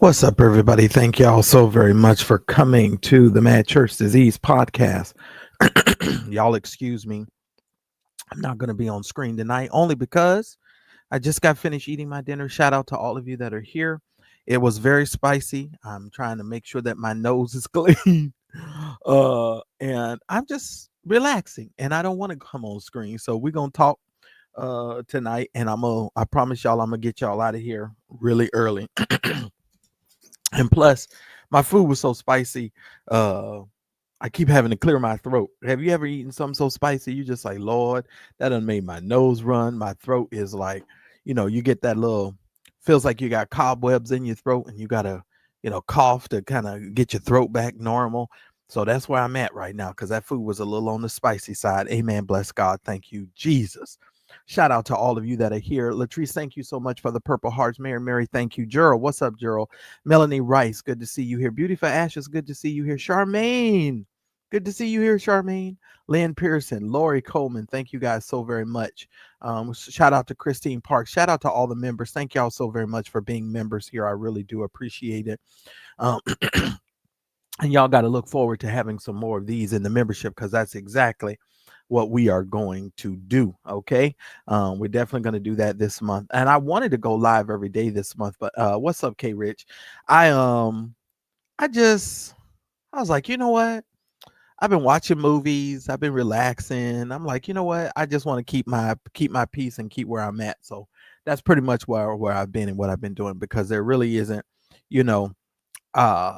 What's up, everybody? Thank y'all so very much for coming to the Mad Church Disease podcast. Y'all, excuse me. I'm not going to be on screen tonight only because I just got finished eating my dinner. Shout out to all of you that are here. It was very spicy. I'm trying to make sure that my nose is clean. And I'm just relaxing and I don't want to come on screen. So we're going to talk tonight and I promise y'all I'm going to get y'all out of here really early. And plus, my food was so spicy. I keep having to clear my throat. Have you ever eaten something so spicy? You just like, Lord, that done made my nose run. My throat is like, you get that little, feels like you got cobwebs in your throat and you got to, cough to kind of get your throat back normal. So that's where I'm at right now because that food was a little on the spicy side. Amen. Bless God. Thank you, Jesus. Shout out to all of you that are here. Latrice, thank you so much for the purple hearts. Mary, thank you. Gerald, what's up, Gerald? Melanie Rice, good to see you here. Beautiful Ashes, good to see you here. Charmaine, good to see you here, Charmaine. Lynn Pearson, Lori Coleman, thank you guys so very much. Shout out to Christine Parks. Shout out to all the members. Thank y'all so very much for being members here. I really do appreciate it. And y'all got to look forward to having some more of these in the membership because that's exactly what we are going to do. Okay. We're definitely going to do that this month. And I wanted to go live every day this month, but what's up, K Rich? I was like, you know what? I've been watching movies. I've been relaxing. I'm like, you know what? I just want to keep my peace and keep where I'm at. So that's pretty much where I've been and what I've been doing because there really isn't, you know,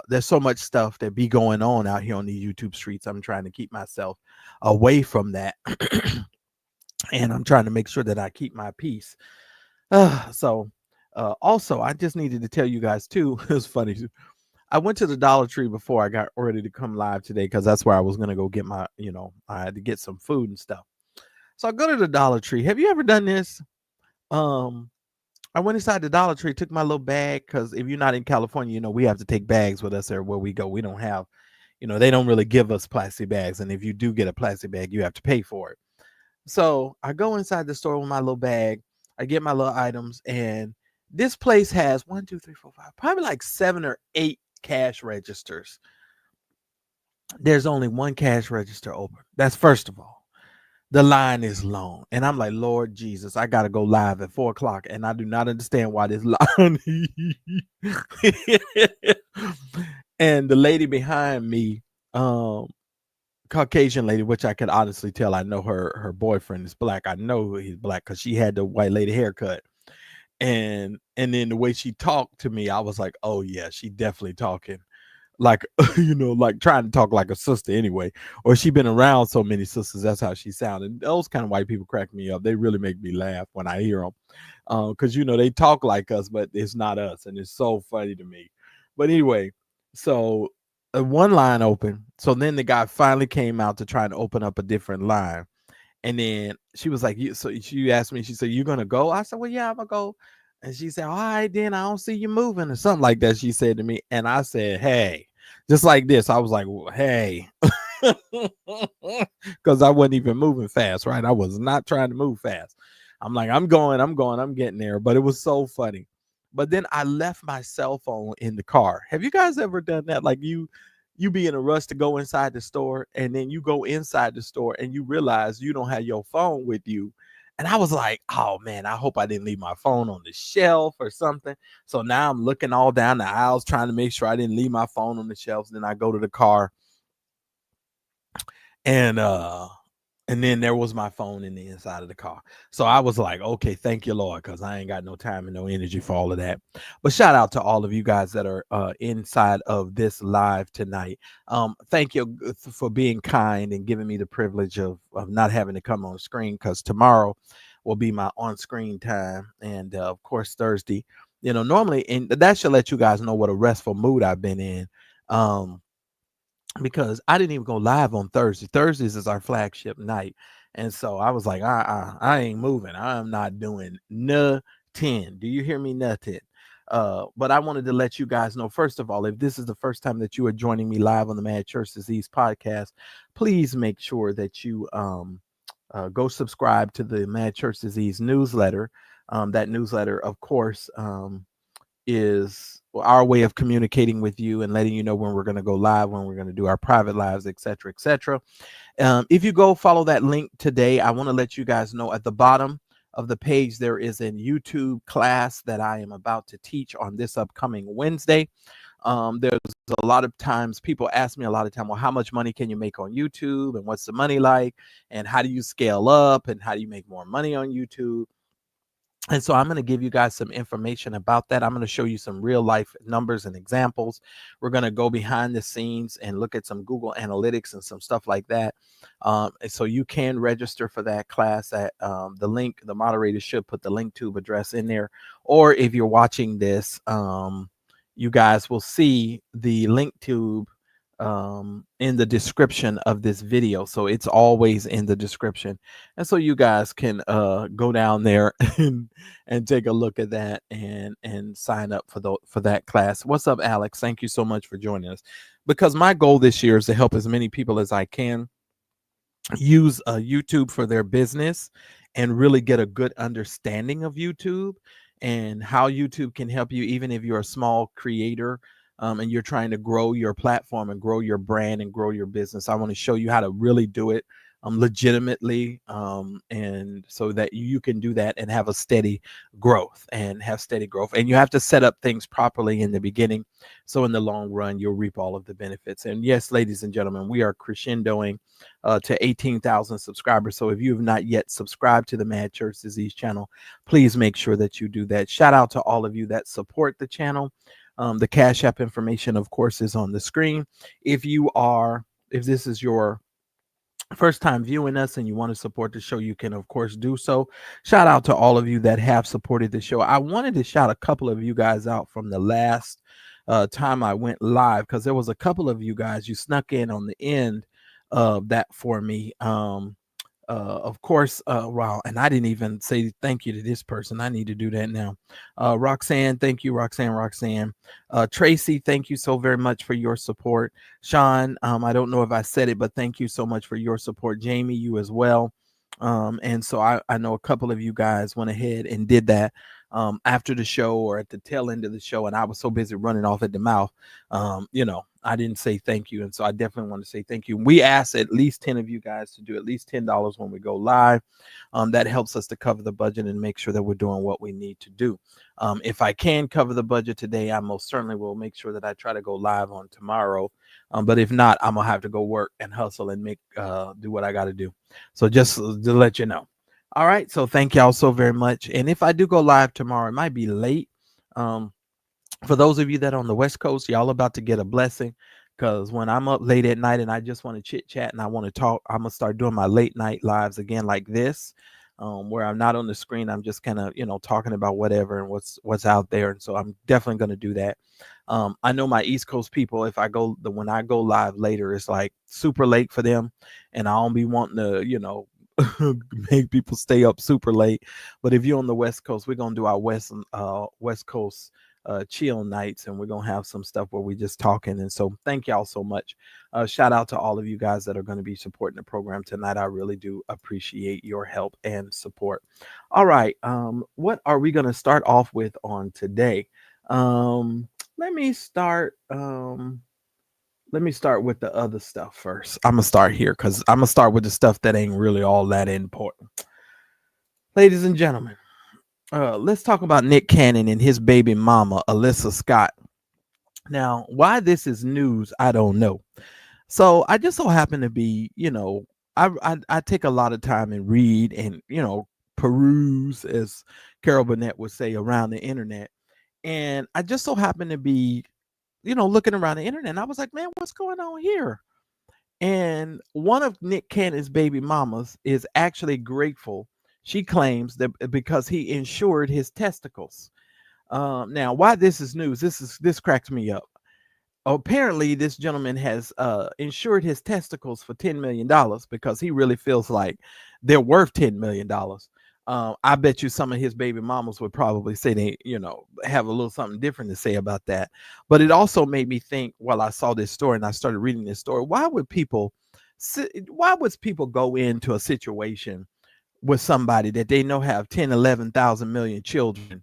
there's so much stuff that be going on out here on the YouTube streets. I'm trying to keep myself away from that. And I'm trying to make sure that I keep my peace. Also, I just needed to tell you guys too. It was funny. I went to the Dollar Tree before I got ready to come live today because that's where I was gonna go get my, I had to get some food and stuff. So I go to the Dollar Tree. Have you ever done this? Um, I went inside the Dollar Tree, took my little bag because if you're not in California, we have to take bags with us everywhere we go. We don't have, they don't really give us plastic bags, and if you do get a plastic bag, you have to pay for it. So I go inside the store with my little bag. I get my little items, and this place has 1, 2, 3, 4, 5, probably like 7 or 8 cash registers. There's only one cash register open. That's first of all. The line is long, and I'm like, Lord Jesus, I gotta go live at 4 o'clock, and I do not understand why this line. And the lady behind me, Caucasian lady, which I could honestly tell, I know her boyfriend is black. I know he's black because she had the white lady haircut, and then the way she talked to me, I was like, oh yeah, she definitely talking like like trying to talk like a sister anyway, or she been around so many sisters. That's how she sounded. Those kind of white people crack me up. They really make me laugh when I hear them, because they talk like us, but it's not us, and it's so funny to me. But anyway, so one line open. So then the guy finally came out to try and open up a different line, and then she was like, "You." So she asked me. She said, "You gonna go?" I said, "Well, yeah, I'm gonna go." And she said, "All right, then I don't see you moving," or something like that. She said to me, and I said, "Hey," just like this. I was like, well, "Hey," because I wasn't even moving fast, right? I was not trying to move fast. I'm like, I'm going, I'm getting there. But it was so funny. But then I left my cell phone in the car. Have you guys ever done that? Like you be in a rush to go inside the store, and then you go inside the store and you realize you don't have your phone with you. And I was like, oh man, I hope I didn't leave my phone on the shelf or something. So now I'm looking all down the aisles trying to make sure I didn't leave my phone on the shelves. Then I go to the car, and then there was my phone in the inside of the car. So I was like, okay, thank you, Lord, because I ain't got no time and no energy for all of that. But shout out to all of you guys that are inside of this live tonight. Thank you for being kind and giving me the privilege of not having to come on screen, because tomorrow will be my on-screen time. And of course, Thursday, normally, and that should let you guys know what a restful mood I've been in. Because I didn't even go live on Thursday. Thursdays is our flagship night. And so I was like, I ain't moving. I'm not doing nothing. Do you hear me? Nothing. But I wanted to let you guys know, first of all, if this is the first time that you are joining me live on the Mad Church Disease podcast, please make sure that you go subscribe to the Mad Church Disease newsletter. That newsletter, of course, is our way of communicating with you and letting you know when we're going to go live, when we're going to do our private lives, etc., etc. If you go follow that link today, I want to let you guys know at the bottom of the page there is a YouTube class that I am about to teach on this upcoming Wednesday. There's a lot of times people ask me a lot of time, well, how much money can you make on YouTube, and what's the money like, and how do you scale up, and how do you make more money on YouTube? And so I'm going to give you guys some information about that. I'm going to show you some real life numbers and examples. We're going to go behind the scenes and look at some Google Analytics and some stuff like that. And so you can register for that class at the link. The moderator should put the link tube address in there. Or if you're watching this, you guys will see the link tube in the description of this video. So it's always in the description, and so you guys can go down there and take a look at that and sign up for that class. What's up, Alex? Thank you so much for joining us, because my goal this year is to help as many people as I can use YouTube for their business and really get a good understanding of YouTube and how YouTube can help you, even if you're a small creator and you're trying to grow your platform and grow your brand and grow your business. I want to show you how to really do it legitimately, and so that you can do that and have a steady growth and you have to set up things properly in the beginning, so in the long run you'll reap all of the benefits. And yes, ladies and gentlemen, we are crescendoing to 18,000 subscribers. So if you have not yet subscribed to the Mad Church Disease channel, please make sure that you do that. Shout out to all of you that support the channel. The Cash App information, of course, is on the screen. If this is your first time viewing us and you want to support the show, you can of course do so. Shout out to all of you that have supported the show. I wanted to shout a couple of you guys out from the last time I went live, because there was a couple of you guys, you snuck in on the end of that for me. Of course, wow, and I didn't even say thank you to this person. I need to do that now. Roxanne, thank you, Roxanne. Tracy, thank you so very much for your support. Sean, I don't know if I said it, but thank you so much for your support. Jamie, you as well. And so I know a couple of you guys went ahead and did that after the show or at the tail end of the show, and I was so busy running off at the mouth, I didn't say thank you. And so I definitely want to say thank you. We asked at least 10 of you guys to do at least $10 when we go live. That helps us to cover the budget and make sure that we're doing what we need to do. If I can cover the budget today, I most certainly will make sure that I try to go live on tomorrow. But if not, I'm gonna have to go work and hustle and make do what I got to do. So just to let you know. All right. So thank y'all so very much. And if I do go live tomorrow, it might be late. For those of you that are on the West Coast, y'all about to get a blessing, because when I'm up late at night and I just want to chit chat and I want to talk, I'm gonna start doing my late night lives again like this, where I'm not on the screen. I'm just kind of talking about whatever and what's out there. And so I'm definitely going to do that. I know my East Coast people, when I go live later, it's like super late for them, and I don't be wanting to make people stay up super late. But if you're on the West Coast, we're gonna do our West Coast chill nights, and we're gonna have some stuff where we're just talking. And so thank y'all so much. Shout out to all of you guys that are going to be supporting the program tonight. I really do appreciate your help and support. All right, what are we going to start off with on today? Let me start with the other stuff first. I'm gonna start here because I'm gonna start with the stuff that ain't really all that important. Ladies and gentlemen, let's talk about Nick Cannon and his baby mama, Alyssa Scott. Now, why this is news, I don't know. So I just so happen to be, I take a lot of time and read and, peruse, as Carol Burnett would say, around the internet. And I just so happen to be, looking around the internet, and I was like, man, what's going on here? And one of Nick Cannon's baby mamas is actually grateful, she claims, that because he insured his testicles. Now, why this is news, this cracks me up. Apparently, this gentleman has insured his testicles for $10 million because he really feels like they're worth $10 million. I bet you some of his baby mamas would probably say they, have a little something different to say about that. But it also made me think, while I saw this story and I started reading this story, why would people go into a situation with somebody that they know have 10, 11,000 million children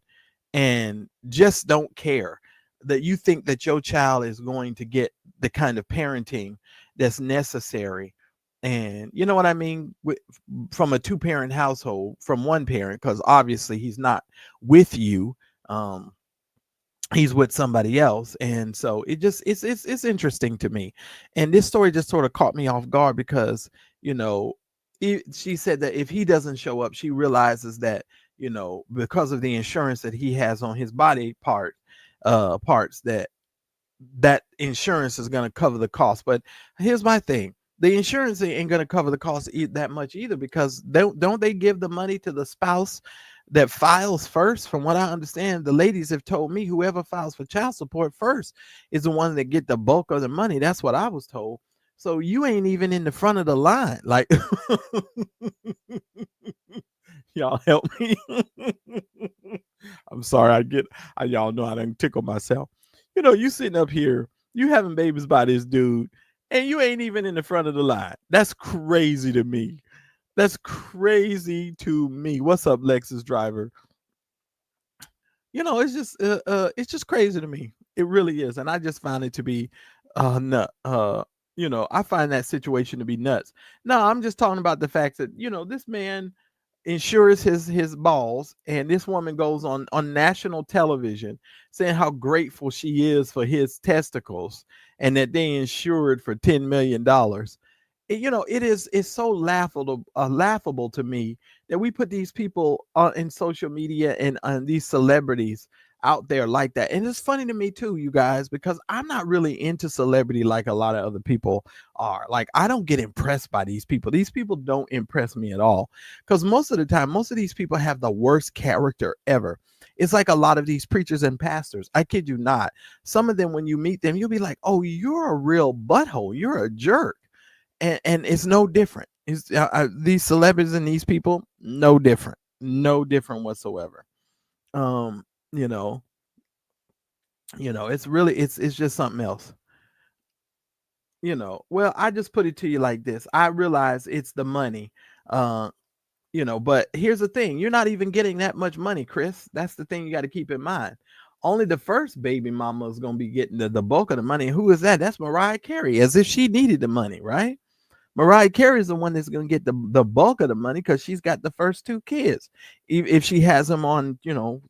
and just don't care? that you think that your child is going to get the kind of parenting that's necessary. And you know what I mean? From a two-parent household, from one parent, because obviously he's not with you. Um, he's with somebody else, and so it's interesting to me. And this story just sort of caught me off guard because you know she said that if he doesn't show up, she realizes that because of the insurance that he has on his body parts, that insurance is going to cover the cost. But here's my thing: the insurance ain't going to cover the cost that much either, because don't they give the money to the spouse that files first? From what I understand, the ladies have told me whoever files for child support first is the one that get the bulk of the money. That's what I was told. So you ain't even in the front of the line. Like, y'all help me. I'm sorry. Y'all know I done tickle myself. You sitting up here, you having babies by this dude, and you ain't even in the front of the line. That's crazy to me. That's crazy to me. What's up, Lexus driver? It's just crazy to me. It really is, and I just find it to be nut. I find that situation to be nuts. No, I'm just talking about the fact that this man insures his balls, and this woman goes on national television saying how grateful she is for his testicles and that they insured for $10 million. It's so laughable to me that we put these people in social media and these celebrities out there like that. And it's funny to me too, you guys, because I'm not really into celebrity like a lot of other people are. Like, I don't get impressed by these people. These people don't impress me at all, because most of the time, most of these people have the worst character ever. It's like a lot of these preachers and pastors. I kid you not. Some of them, when you meet them, you'll be like, oh, you're a real butthole, you're a jerk. And it's no different. These celebrities and these people, no different whatsoever. Um, you know, it's really it's just something else. Well, I just put it to you like this. I realize it's the money. Uh, but here's the thing: you're not even getting that much money, Chris. That's the thing you got to keep in mind. Only the first baby mama is going to be getting the bulk of the money. Who is that? That's Mariah Carey, as if she needed the money, right? Mariah Carey is the one that's going to get the bulk of the money because she's got the first two kids. If she has them on,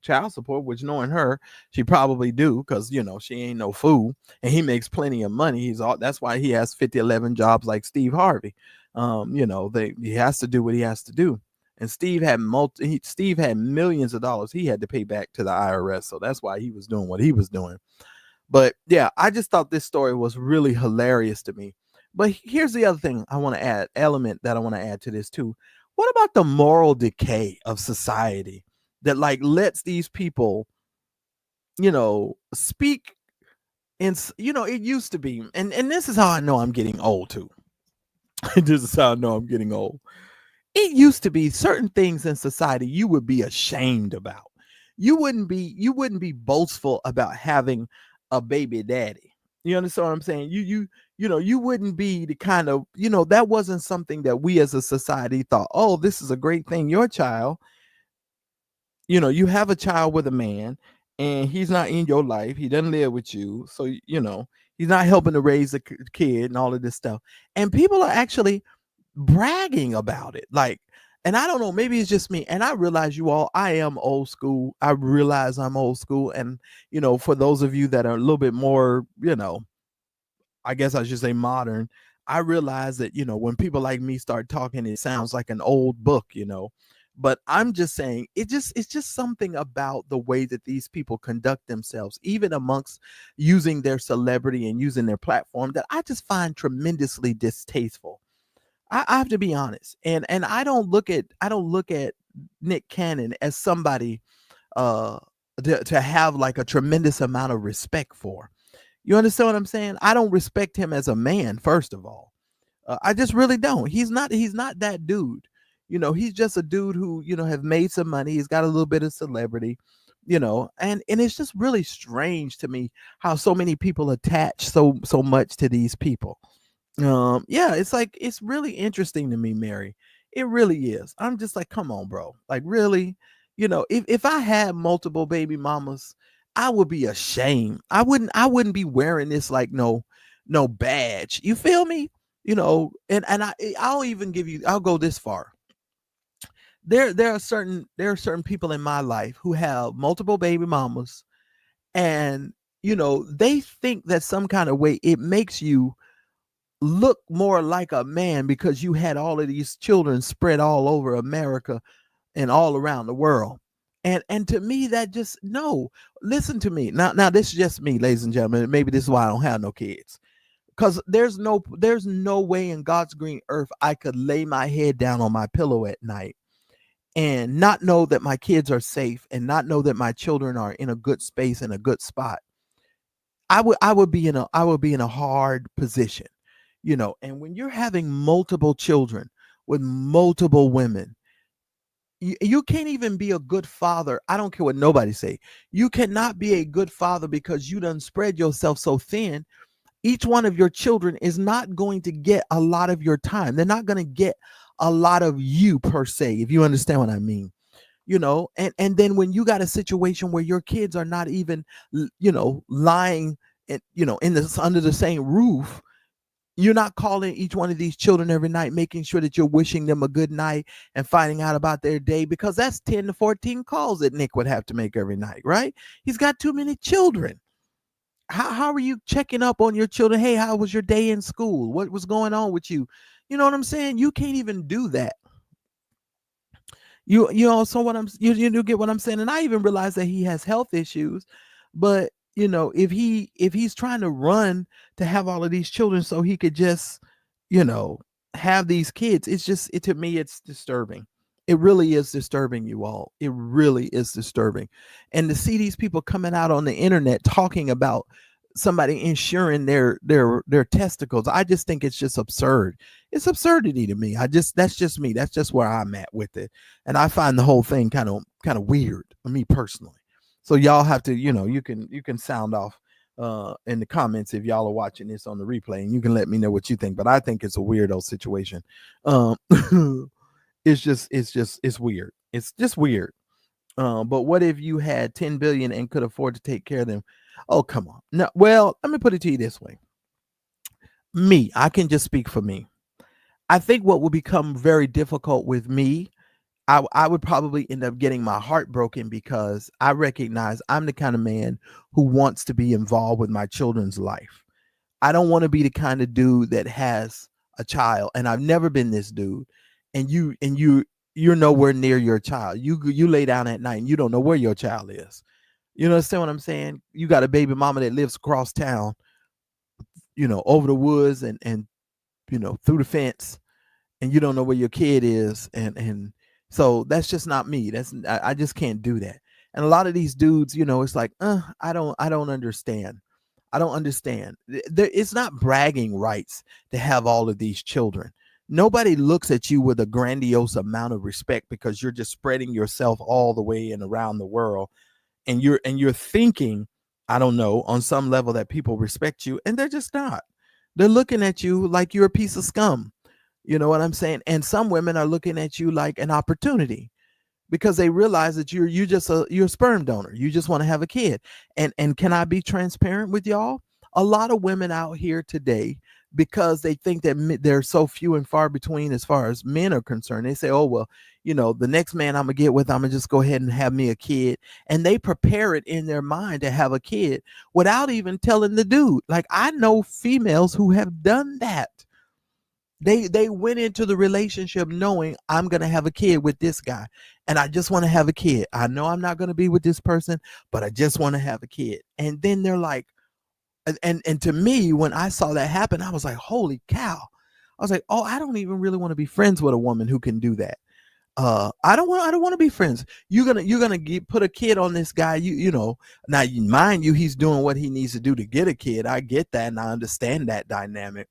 child support, which knowing her, she probably do, because, she ain't no fool, and he makes plenty of money. That's why he has 50-11 jobs like Steve Harvey. He has to do what he has to do. And Steve had millions of dollars he had to pay back to the IRS. So that's why he was doing what he was doing. But yeah, I just thought this story was really hilarious to me. But here's the other thing element that I want to add to this too. What about the moral decay of society that like lets these people, speak in, it used to be, and this is how I know I'm getting old too. This is how I know I'm getting old. It used to be certain things in society you would be ashamed about. You wouldn't be boastful about having a baby daddy. You understand what I'm saying? You wouldn't be the kind of, that wasn't something that we as a society thought, oh, this is a great thing. Your child, you have a child with a man and he's not in your life. He doesn't live with you. So, he's not helping to raise a kid and all of this stuff. And people are actually bragging about it. Like, and I don't know, maybe it's just me. And I realize I am old school. I realize I'm old school. And, for those of you that are a little bit more, I guess I should say modern, I realize that, when people like me start talking, it sounds like an old book, but I'm just saying it's just something about the way that these people conduct themselves, even amongst using their celebrity and using their platform, that I just find tremendously distasteful. I have to be honest. And I don't look at Nick Cannon as somebody to have like a tremendous amount of respect for. You understand what I'm saying? I don't respect him as a man, first of all. I just really don't. He's not that dude. He's just a dude who, have made some money. He's got a little bit of celebrity, and it's just really strange to me how so many people attach so much to these people. Yeah, it's really interesting to me, Mary. It really is. I'm just like, come on, bro. Like, really? If I had multiple baby mamas, I would be ashamed. I wouldn't be wearing this like no badge. You feel me? I'll even give you, I'll go this far. There are certain people in my life who have multiple baby mamas, and they think that some kind of way it makes you look more like a man because you had all of these children spread all over America and all around the world. And to me, that just, no. Listen to me now. This is just me, ladies and gentlemen. Maybe this is why I don't have no kids, because there's no way in God's green earth I could lay my head down on my pillow at night and not know that my kids are safe and not know that my children are in a good space and a good spot. I would be in a hard position. And when you're having multiple children with multiple women, you can't even be a good father. I don't care what nobody say. You cannot be a good father because you done spread yourself so thin. Each one of your children is not going to get a lot of your time. They're not going to get a lot of you per se, if you understand what I mean. And then when you got a situation where your kids are not even lying in this under the same roof, you're not calling each one of these children every night, making sure that you're wishing them a good night and finding out about their day, because that's 10 to 14 calls that Nick would have to make every night, right? He's got too many children. How are you checking up on your children? Hey, how was your day in school? What was going on with you? You know what I'm saying? You can't even do that. So what you get what I'm saying? And I even realize that he has health issues, but if he's trying to run to have all of these children so he could just you know have these kids, to me it's disturbing. It really is disturbing, you all. It really is disturbing. And to see these people coming out on the internet talking about somebody insuring their testicles, I just think it's just absurd. It's absurdity to me. That's just me. That's just where I'm at with it. And I find the whole thing kind of weird for me personally. So y'all have to, you can sound off in the comments if y'all are watching this on the replay, and you can let me know what you think. But I think it's a weirdo situation. Um it's weird. It's just weird. But what if you had 10 billion and could afford to take care of them? Oh, come on. No, well, let me put it to you this way. I can just speak for me. I think what will become very difficult with me, I would probably end up getting my heart broken because I recognize I'm the kind of man who wants to be involved with my children's life. I don't want to be the kind of dude that has a child, and I've never been this dude. And you're nowhere near your child. You lay down at night and you don't know where your child is. You understand what I'm saying? You got a baby mama that lives across town, over the woods and through the fence, and you don't know where your kid is, and so that's just not me. I just can't do that. And a lot of these dudes, it's like, I don't understand. I don't understand. It's not bragging rights to have all of these children. Nobody looks at you with a grandiose amount of respect because you're just spreading yourself all the way and around the world, and you're thinking, I don't know, on some level that people respect you, and they're just not. They're looking at you like you're a piece of scum. You know what I'm saying? And some women are looking at you like an opportunity because they realize that you're a sperm donor. You just want to have a kid. And can I be transparent with y'all? A lot of women out here today, because they think that they're so few and far between as far as men are concerned, they say, oh, well, the next man I'm gonna get with, I'm gonna just go ahead and have me a kid. And they prepare it in their mind to have a kid without even telling the dude. Like, I know females who have done that. They went into the relationship knowing, I'm going to have a kid with this guy, and I just want to have a kid. I know I'm not going to be with this person, but I just want to have a kid. And then they're like, and to me, when I saw that happen, I was like, holy cow. I was like, oh, I don't even really want to be friends with a woman who can do that. I don't want to be friends. You're gonna put a kid on this guy. Now, mind you, he's doing what he needs to do to get a kid. I get that, and I understand that dynamic.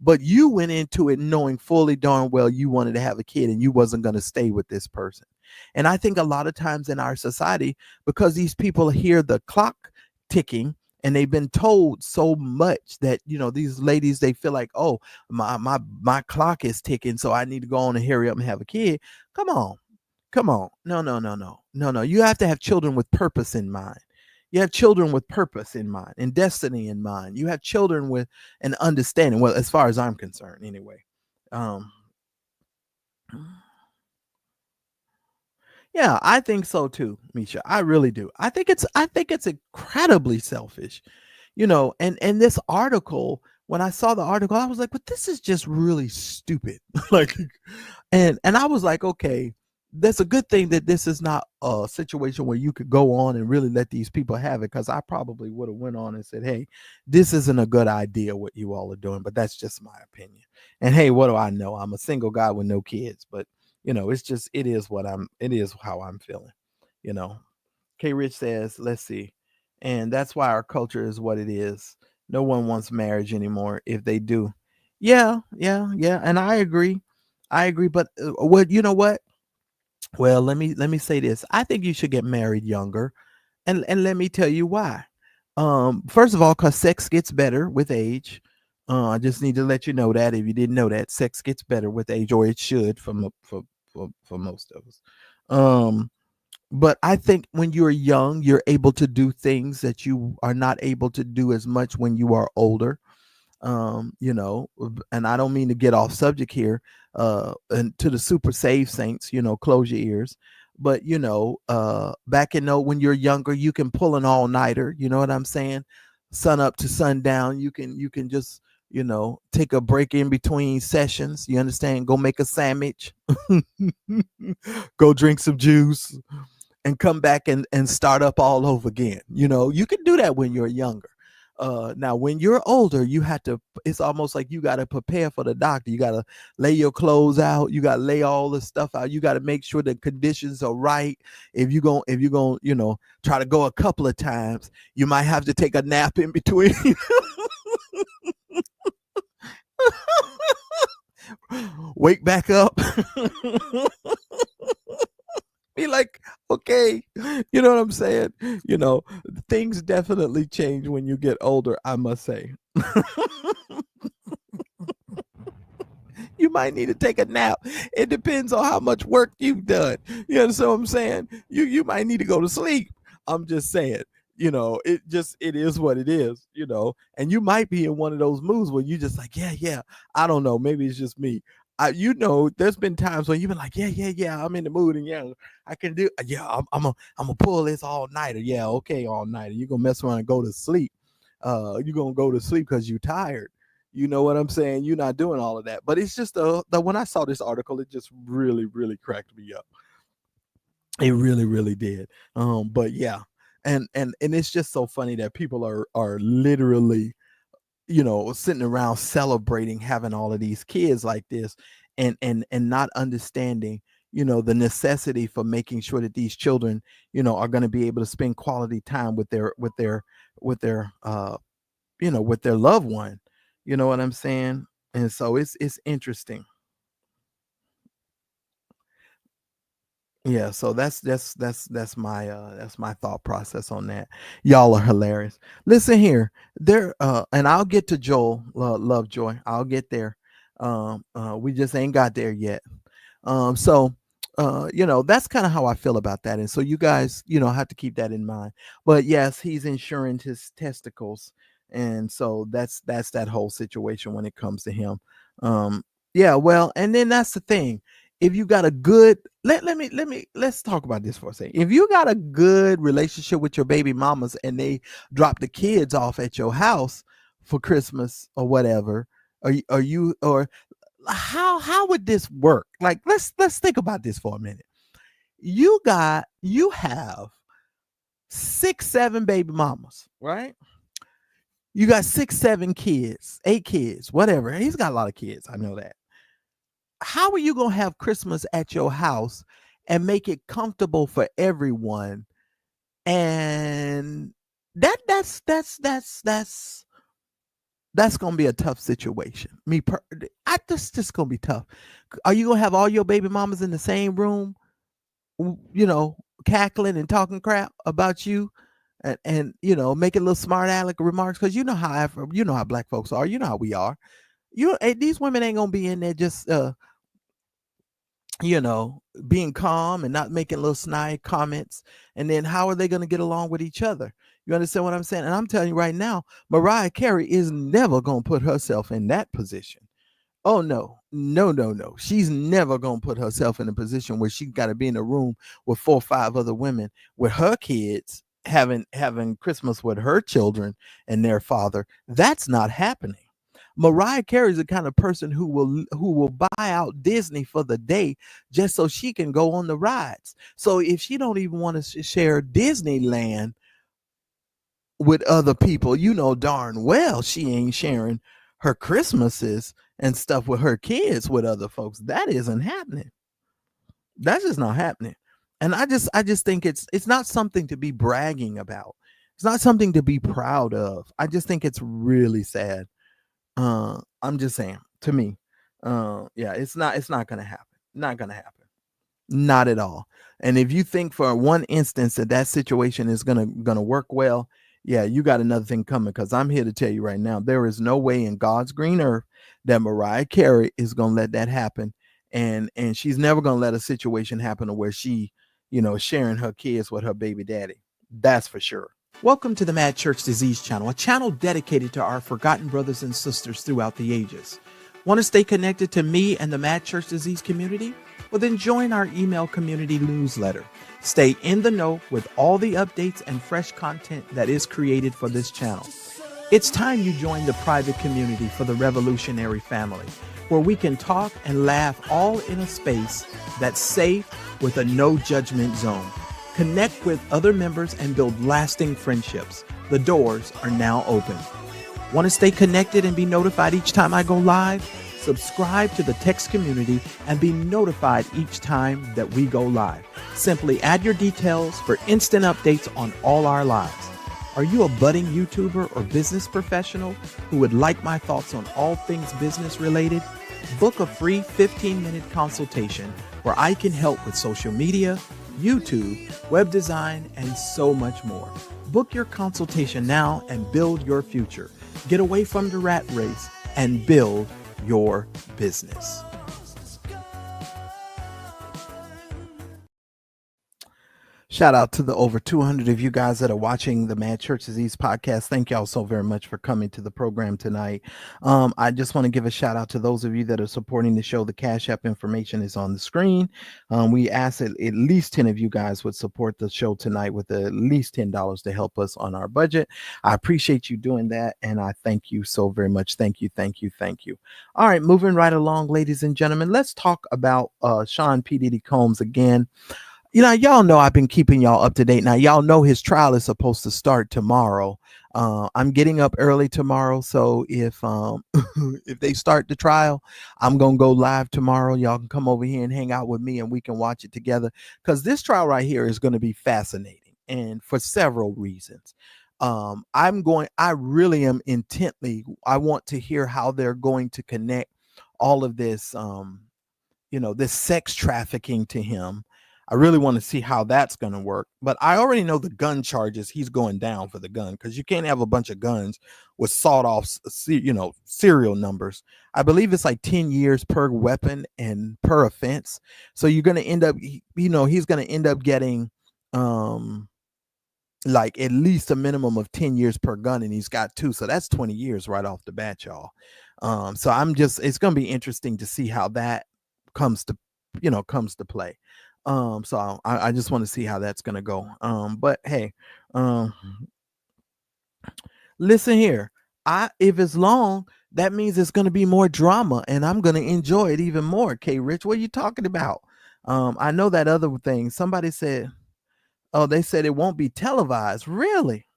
But you went into it knowing fully darn well you wanted to have a kid and you wasn't going to stay with this person. And I think a lot of times in our society, because these people hear the clock ticking and they've been told so much that, these ladies, they feel like, oh, my clock is ticking, so I need to go on and hurry up and have a kid. Come on. No. You have to have children with purpose in mind. You have children with purpose in mind and destiny in mind. You have children with an understanding. Well, as far as I'm concerned, anyway. Um, yeah, I think so too, Misha. I really do. I think it's incredibly selfish, and this article, when I saw the article, I was like, but this is just really stupid. like and I was like, okay, that's a good thing that this is not a situation where you could go on and really let these people have it, because I probably would have went on and said, hey, this isn't a good idea what you all are doing, but that's just my opinion. And hey, what do I know? I'm a single guy with no kids, but it's just, it is how I'm feeling, you know. K Rich says, let's see. And that's why our culture is what it is. No one wants marriage anymore. If they do. Yeah, yeah, yeah. And I agree. I agree. But what you know what? Well, let me say this. I think you should get married younger. And let me tell you why. First of all, because sex gets better with age. I just need to let you know that if you didn't know that, sex gets better with age, or it should for most of us. Um, but I think when you're young, you're able to do things that you are not able to do as much when you are older. And I don't mean to get off subject here, and to the super saved saints, close your ears. But back in when you're younger, you can pull an all-nighter, you know what I'm saying? Sun up to sundown. You can just, take a break in between sessions. You understand? Go make a sandwich, go drink some juice, and come back and start up all over again. You can do that when you're younger. Now when you're older, you have to, it's almost like you got to prepare for the doctor. You got to lay your clothes out. You got to lay all the stuff out. You got to make sure the conditions are right. If you're going, try to go a couple of times, you might have to take a nap in between. Wake back up. Be like, okay, you know what I'm saying? Things definitely change when you get older, I must say. You might need to take a nap. It depends on how much work you've done. You understand what I'm saying? You might need to go to sleep. I'm just saying. It is what it is, and you might be in one of those moods where you just like, yeah, I don't know, maybe it's just me. There's been times when you've been like, yeah, I'm in the mood, and yeah, I can do, yeah, I'm gonna pull this all nighter. Yeah, okay, all nighter. You're gonna mess around and go to sleep. You're gonna go to sleep because you're tired. You know what I'm saying? You're not doing all of that. But it's just the when I saw this article, it just really, really cracked me up. It really, really did. But yeah, and it's just so funny that people are literally, sitting around celebrating having all of these kids like this, and not understanding, the necessity for making sure that these children, are going to be able to spend quality time with their loved one. You know what I'm saying? And so it's interesting. Yeah, so that's my thought process on that. Y'all are hilarious. Listen here, and I'll get to Joel, Lovejoy. I'll get there. We just ain't got there yet. So that's kind of how I feel about that. And so you guys, have to keep that in mind. But yes, he's insuring his testicles. And so that's that whole situation when it comes to him. Yeah, well, and then that's the thing. If you got a good let's talk about this for a second. If you got a good relationship with your baby mamas and they drop the kids off at your house for Christmas or whatever, or how would this work? Like, let's think about this for a minute. You have 6 7 baby mamas, right? You got 6 7 kids, 8 kids, whatever. He's got a lot of kids, I know that. How are you gonna have Christmas at your house and make it comfortable for everyone? And that's gonna be a tough situation. I just gonna be tough. Are you gonna have all your baby mamas in the same room, cackling and talking crap about you, and making little smart aleck remarks? Because you know how black folks are. You know how we are. These women ain't gonna be in there just being calm and not making little snide comments. And then how are they going to get along with each other? You understand what I'm saying? And I'm telling you right now, Mariah Carey is never going to put herself in that position. Oh no, no, no, no. She's never gonna put herself in a position where she's got to be in a room with 4 or 5 other women with her kids having Christmas with her children and their father. That's not happening. Mariah Carey is the kind of person who will buy out Disney for the day just so she can go on the rides. So if she don't even want to share Disneyland with other people, you know darn well she ain't sharing her Christmases and stuff with her kids with other folks. That isn't happening. That's just not happening. And I just think it's not something to be bragging about. It's not something to be proud of. I just think it's really sad. I'm just saying, to me, yeah, it's not gonna happen. Not gonna happen. Not at all. And if you think for one instance that situation is gonna work well, yeah, you got another thing coming. Because I'm here to tell you right now, there is no way in God's green earth that Mariah Carey is gonna let that happen, and she's never gonna let a situation happen to where she, sharing her kids with her baby daddy. That's for sure. Welcome to the Mad Church Disease Channel, a channel dedicated to our forgotten brothers and sisters throughout the ages. Want to stay connected to me and the Mad Church Disease community? Well, then join our email community newsletter. Stay in the know with all the updates and fresh content that is created for this channel. It's time you join the private community for the revolutionary family, where we can talk and laugh all in a space that's safe with a no judgment zone. Connect with other members and build lasting friendships. The doors are now open. Want to stay connected and be notified each time I go live? Subscribe to the text community and be notified each time that we go live. Simply add your details for instant updates on all our lives. Are you a budding YouTuber or business professional who would like my thoughts on all things business related? Book a free 15-minute consultation where I can help with social media, YouTube, web design, and so much more. Book your consultation now and build your future. Get away from the rat race and build your business. Shout out to the over 200 of you guys that are watching the Mad Church Disease podcast. Thank y'all so very much for coming to the program tonight. I just want to give a shout out to those of you that are supporting the show. The Cash App information is on the screen. We ask that at least 10 of you guys would support the show tonight with at least $10 to help us on our budget. I appreciate you doing that, and I thank you so very much. Thank you, thank you, thank you. All right, moving right along, ladies and gentlemen, let's talk about Sean P. Diddy Combs again. Y'all know I've been keeping y'all up to date. Now, y'all know his trial is supposed to start tomorrow. I'm getting up early tomorrow, so if if they start the trial, I'm gonna go live tomorrow. Y'all can come over here and hang out with me, and we can watch it together. Because this trial right here is going to be fascinating, and for several reasons. I really am intently. I want to hear how they're going to connect all of this, this sex trafficking to him. I really want to see how that's going to work. But I already know the gun charges. He's going down for the gun because you can't have a bunch of guns with sawed off, serial numbers. I believe it's like 10 years per weapon and per offense. So you're going to end up, he's going to end up getting like at least a minimum of 10 years per gun, and he's got 2. So that's 20 years right off the bat, y'all. So it's going to be interesting to see how that comes to play. So I just want to see how that's gonna go. But hey, listen here. If it's long, that means it's gonna be more drama, and I'm gonna enjoy it even more. K Rich, what are you talking about? I know that other thing. Somebody said, oh, they said it won't be televised. Really?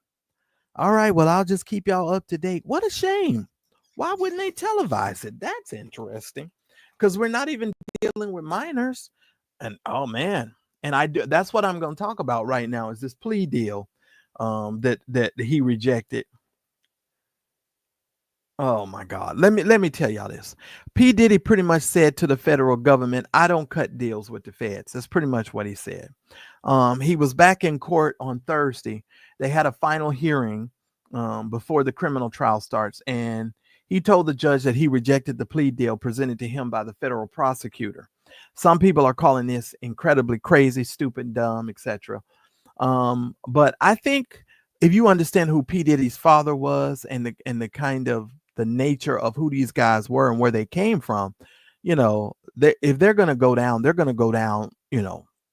All right. Well, I'll just keep y'all up to date. What a shame. Why wouldn't they televise it? That's interesting. Because we're not even dealing with minors. And oh man, that's what I'm going to talk about right now is this plea deal that he rejected. Oh my God. Let me tell y'all this. P. Diddy pretty much said to the federal government, I don't cut deals with the feds. That's pretty much what he said. He was back in court on Thursday. They had a final hearing before the criminal trial starts, and he told the judge that he rejected the plea deal presented to him by the federal prosecutor. Some people are calling this incredibly crazy, stupid, dumb, etc. But I think if you understand who P. Diddy's father was and the kind of the nature of who these guys were and where they came from, if they're gonna go down, they're gonna go down,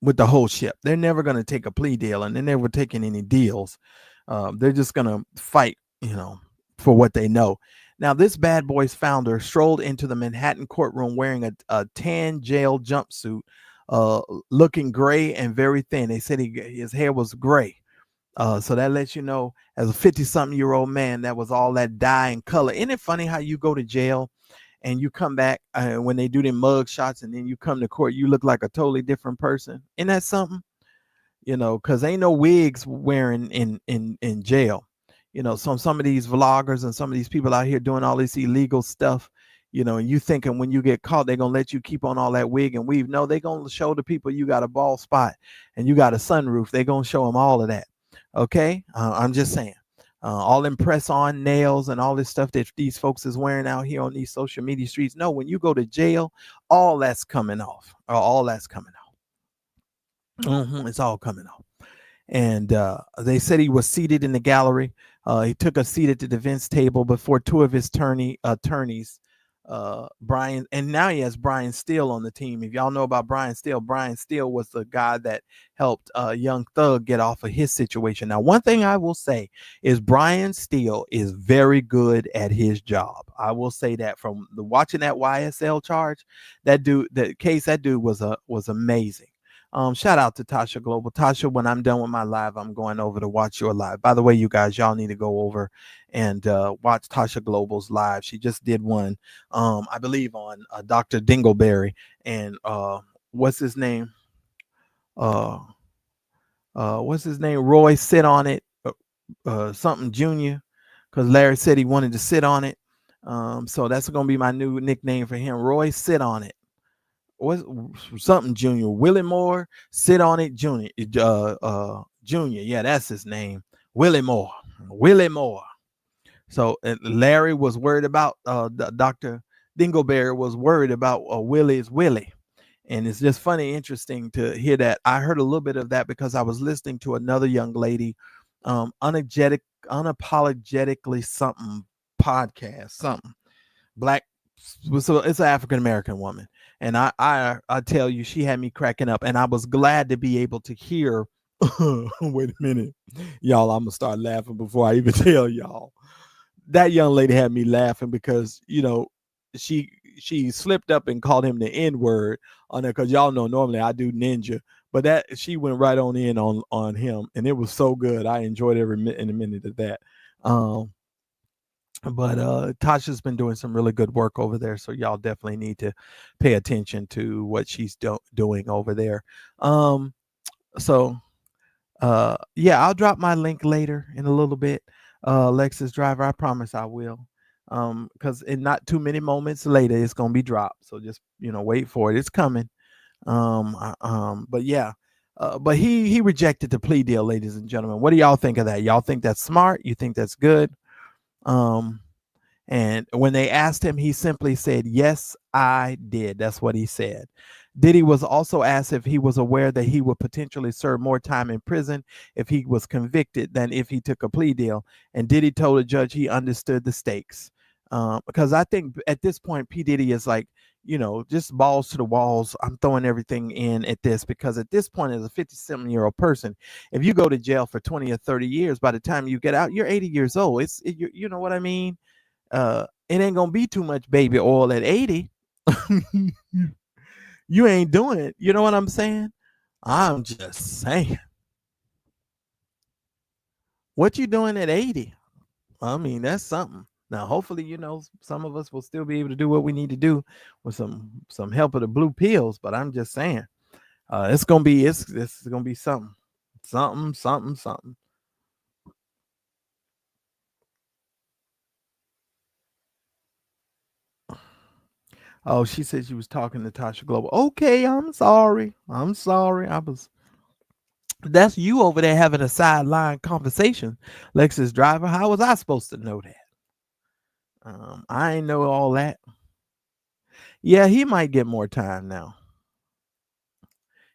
with the whole ship. They're never gonna take a plea deal, and they're never taking any deals. They're just gonna fight, for what they know. Now, this bad boy's founder strolled into the Manhattan courtroom wearing a tan jail jumpsuit, uh, looking gray and very thin. They said his hair was gray. So that lets you know, as a 50-something-year-old man, that was all that dye and color. Isn't it funny how you go to jail and you come back when they do their mug shots, and then you come to court, you look like a totally different person? Isn't that something? Because ain't no wigs wearing in jail. Some of these vloggers and some of these people out here doing all this illegal stuff, and you thinking when you get caught, they're gonna let you keep on all that wig and weave. No, they're gonna show the people you got a bald spot and you got a sunroof. They're gonna show them all of that. Okay, I'm just saying. All them press on nails and all this stuff that these folks is wearing out here on these social media streets. No, when you go to jail, all that's coming off. All that's coming off. It's all coming off. And they said he was seated in the gallery. He took a seat at the defense table before two of his attorneys, Brian, and now he has Brian Steele on the team. If y'all know about Brian Steele was the guy that helped Young Thug get off of his situation. Now, one thing I will say is Brian Steele is very good at his job. I will say that from watching that YSL charge, that dude was amazing. Shout out to Tasha Global. Tasha, when I'm done with my live, I'm going over to watch your live. By the way, you guys, y'all need to go over and watch Tasha Global's live. She just did one, I believe, on Dr. Dingleberry and what's his name? Roy sit on it, something Junior, because Larry said he wanted to sit on it. So that's gonna be my new nickname for him. Roy sit on it. What's something Junior? Willie Moore, sit on it, Junior. Junior, yeah, that's his name. Willie Moore. So Larry was worried about Dr. Dingleberry was worried about Willie's Willie. And it's just funny, interesting to hear that. I heard a little bit of that because I was listening to another young lady, unapologetically something podcast, something black. So it's an African American woman, and I tell you, she had me cracking up, and I was glad to be able to hear. Wait a minute, y'all! I'm gonna start laughing before I even tell y'all. That young lady had me laughing because she slipped up and called him the N word on there, because y'all know normally I do ninja, but that she went right on in on him, and it was so good. I enjoyed every minute of that. But Tasha's been doing some really good work over there, so y'all definitely need to pay attention to what she's doing over there. So yeah, I'll drop my link later in a little bit. Lexus Driver, I promise I will. Because in not too many moments later, it's gonna be dropped. So just wait for it. It's coming. But yeah. But he rejected the plea deal, ladies and gentlemen. What do y'all think of that? Y'all think that's smart? You think that's good? And when they asked him, he simply said, "Yes, I did." That's what he said. Diddy was also asked if he was aware that he would potentially serve more time in prison if he was convicted than if he took a plea deal. And Diddy told the judge he understood the stakes. Because I think at this point, P. Diddy is like, just balls to the walls. I'm throwing everything in at this, because at this point, as a 57-year-old person, if you go to jail for 20 or 30 years, by the time you get out, you're 80 years old. You know what I mean? It ain't gonna be too much baby oil at 80. You ain't doing it. You know what I'm saying? I'm just saying. What you doing at 80? I mean, that's something. Now, hopefully, some of us will still be able to do what we need to do with some help of the blue pills. But I'm just saying, it's gonna be something. Oh, she said she was talking to Tasha Global. Okay, I'm sorry. That's you over there having a sideline conversation, Lexus Driver. How was I supposed to know that? I ain't know all that. Yeah, he might get more time now.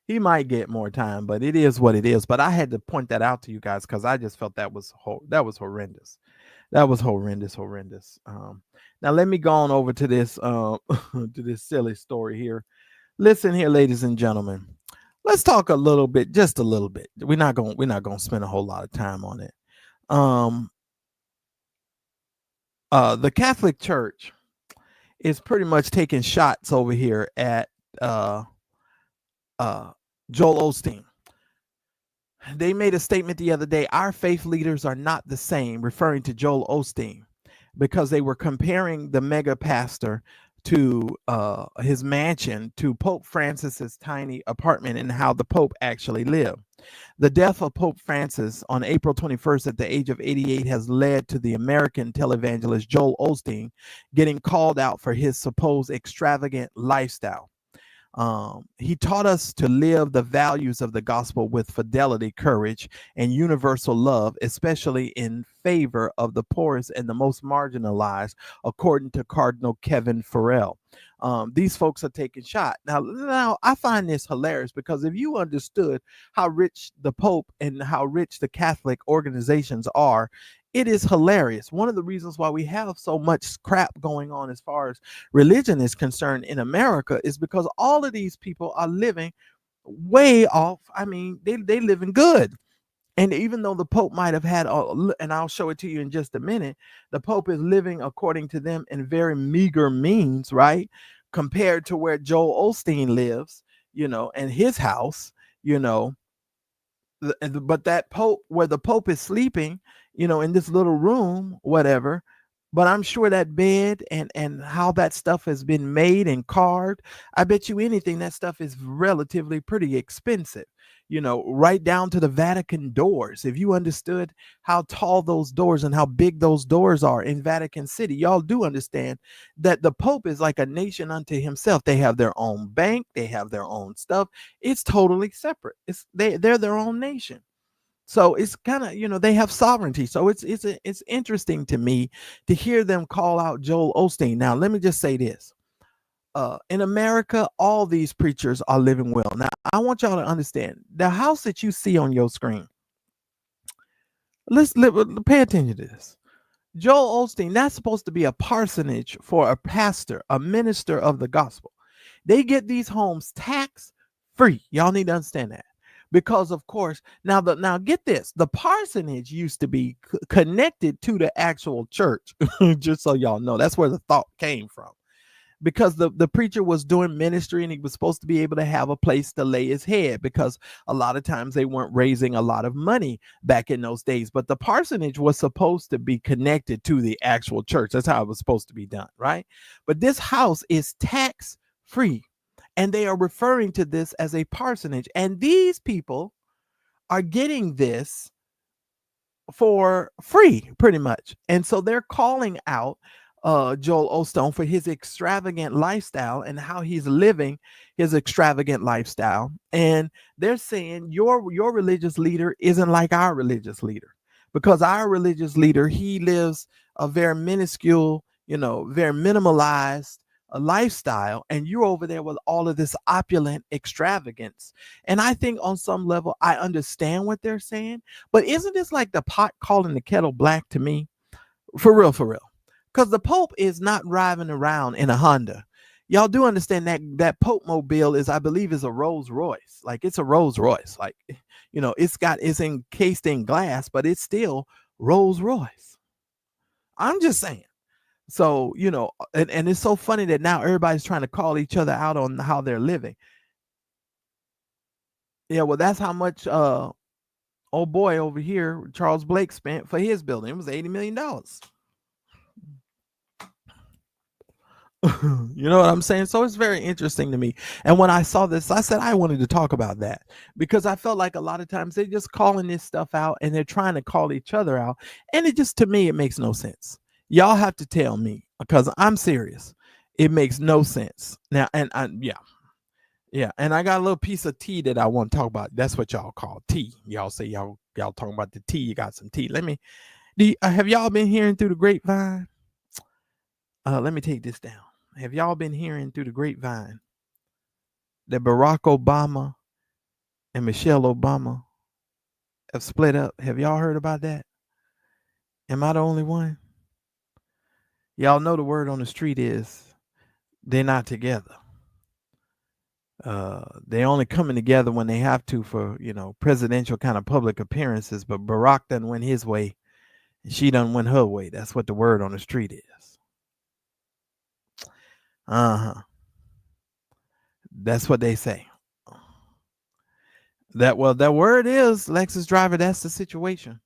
He might get more time, but it is what it is. But I had to point that out to you guys because I just felt that was horrendous. That was horrendous, horrendous. Now let me go on over to this to this silly story here. Listen here, ladies and gentlemen. Let's talk a little bit, just a little bit. We're not gonna spend a whole lot of time on it. Um, the Catholic Church is pretty much taking shots over here at uh uh Joel Osteen. They made a statement the other day. Our faith leaders are not the same, referring to Joel Osteen, because they were comparing the mega pastor to his mansion to Pope Francis's tiny apartment and how the Pope actually lived. The death of Pope Francis on April 21st at the age of 88 has led to the American televangelist Joel Osteen getting called out for his supposed extravagant lifestyle. He taught us to live the values of the gospel with fidelity, courage, and universal love, especially in favor of the poorest and the most marginalized, according to Cardinal Kevin Farrell. These folks are taking shot. Now, I find this hilarious because if you understood how rich the Pope and how rich the Catholic organizations are, it is hilarious. One of the reasons why we have so much crap going on as far as religion is concerned in America is because all of these people are living way off. I mean, they living good. And even though the Pope might have had, and I'll show it to you in just a minute, the Pope is living according to them in very meager means, right? Compared to where Joel Osteen lives, and his house, you know, but that Pope, where the Pope is sleeping, in this little room, whatever. But I'm sure that bed and how that stuff has been made and carved, I bet you anything that stuff is relatively pretty expensive. Right down to the Vatican doors. If you understood how tall those doors and how big those doors are in Vatican City, y'all do understand that the Pope is like a nation unto himself. They have their own bank, they have their own stuff. It's totally separate. They're their own nation. So it's kind of, they have sovereignty. So it's interesting to me to hear them call out Joel Osteen. Now, let me just say this. In America, all these preachers are living well. Now, I want y'all to understand the house that you see on your screen. Pay attention to this. Joel Osteen, that's supposed to be a parsonage for a pastor, a minister of the gospel. They get these homes tax free. Y'all need to understand that. Because of course, now get this, the parsonage used to be connected to the actual church. Just so y'all know, that's where the thought came from. Because the preacher was doing ministry and he was supposed to be able to have a place to lay his head, because a lot of times they weren't raising a lot of money back in those days. But the parsonage was supposed to be connected to the actual church. That's how it was supposed to be done, right? But this house is tax free, and they are referring to this as a parsonage. And these people are getting this for free, pretty much. And so they're calling out Joel Osteen for his extravagant lifestyle and how he's living his extravagant lifestyle. And they're saying your religious leader isn't like our religious leader, because our religious leader, he lives a very minuscule, very minimalized lifestyle, and you're over there with all of this opulent extravagance. And I think on some level I understand what they're saying, but isn't this like the pot calling the kettle black to me? For real, for real. Because the Pope is not driving around in a Honda. Y'all do understand that Pope mobile is, I believe, is a Rolls Royce. Like, it's a Rolls Royce. Like, it's encased in glass, but it's still Rolls Royce. I'm just saying. So, and it's so funny that now everybody's trying to call each other out on how they're living. Yeah, well, that's how much old boy over here, Charles Blake, spent for his building. It was $80 million. You know what I'm saying? So it's very interesting to me. And when I saw this, I said I wanted to talk about that, because I felt like a lot of times they're just calling this stuff out and they're trying to call each other out. And it just, to me, it makes no sense. Y'all have to tell me, because I'm serious. It makes no sense. Now, yeah. And I got a little piece of tea that I want to talk about. That's what y'all call tea. Y'all say y'all talking about the tea. You got some tea. Have y'all been hearing through the grapevine? Let me take this down. Have y'all been hearing through the grapevine that Barack Obama and Michelle Obama have split up. Have y'all heard about that? Am I the only one? Y'all know the word on the street is they're not together. They're only coming together when they have to for, presidential kind of public appearances. But Barack done went his way and she done went her way. That's what the word on the street is. Uh-huh. That's what they say. That word is Lexus driver. That's the situation.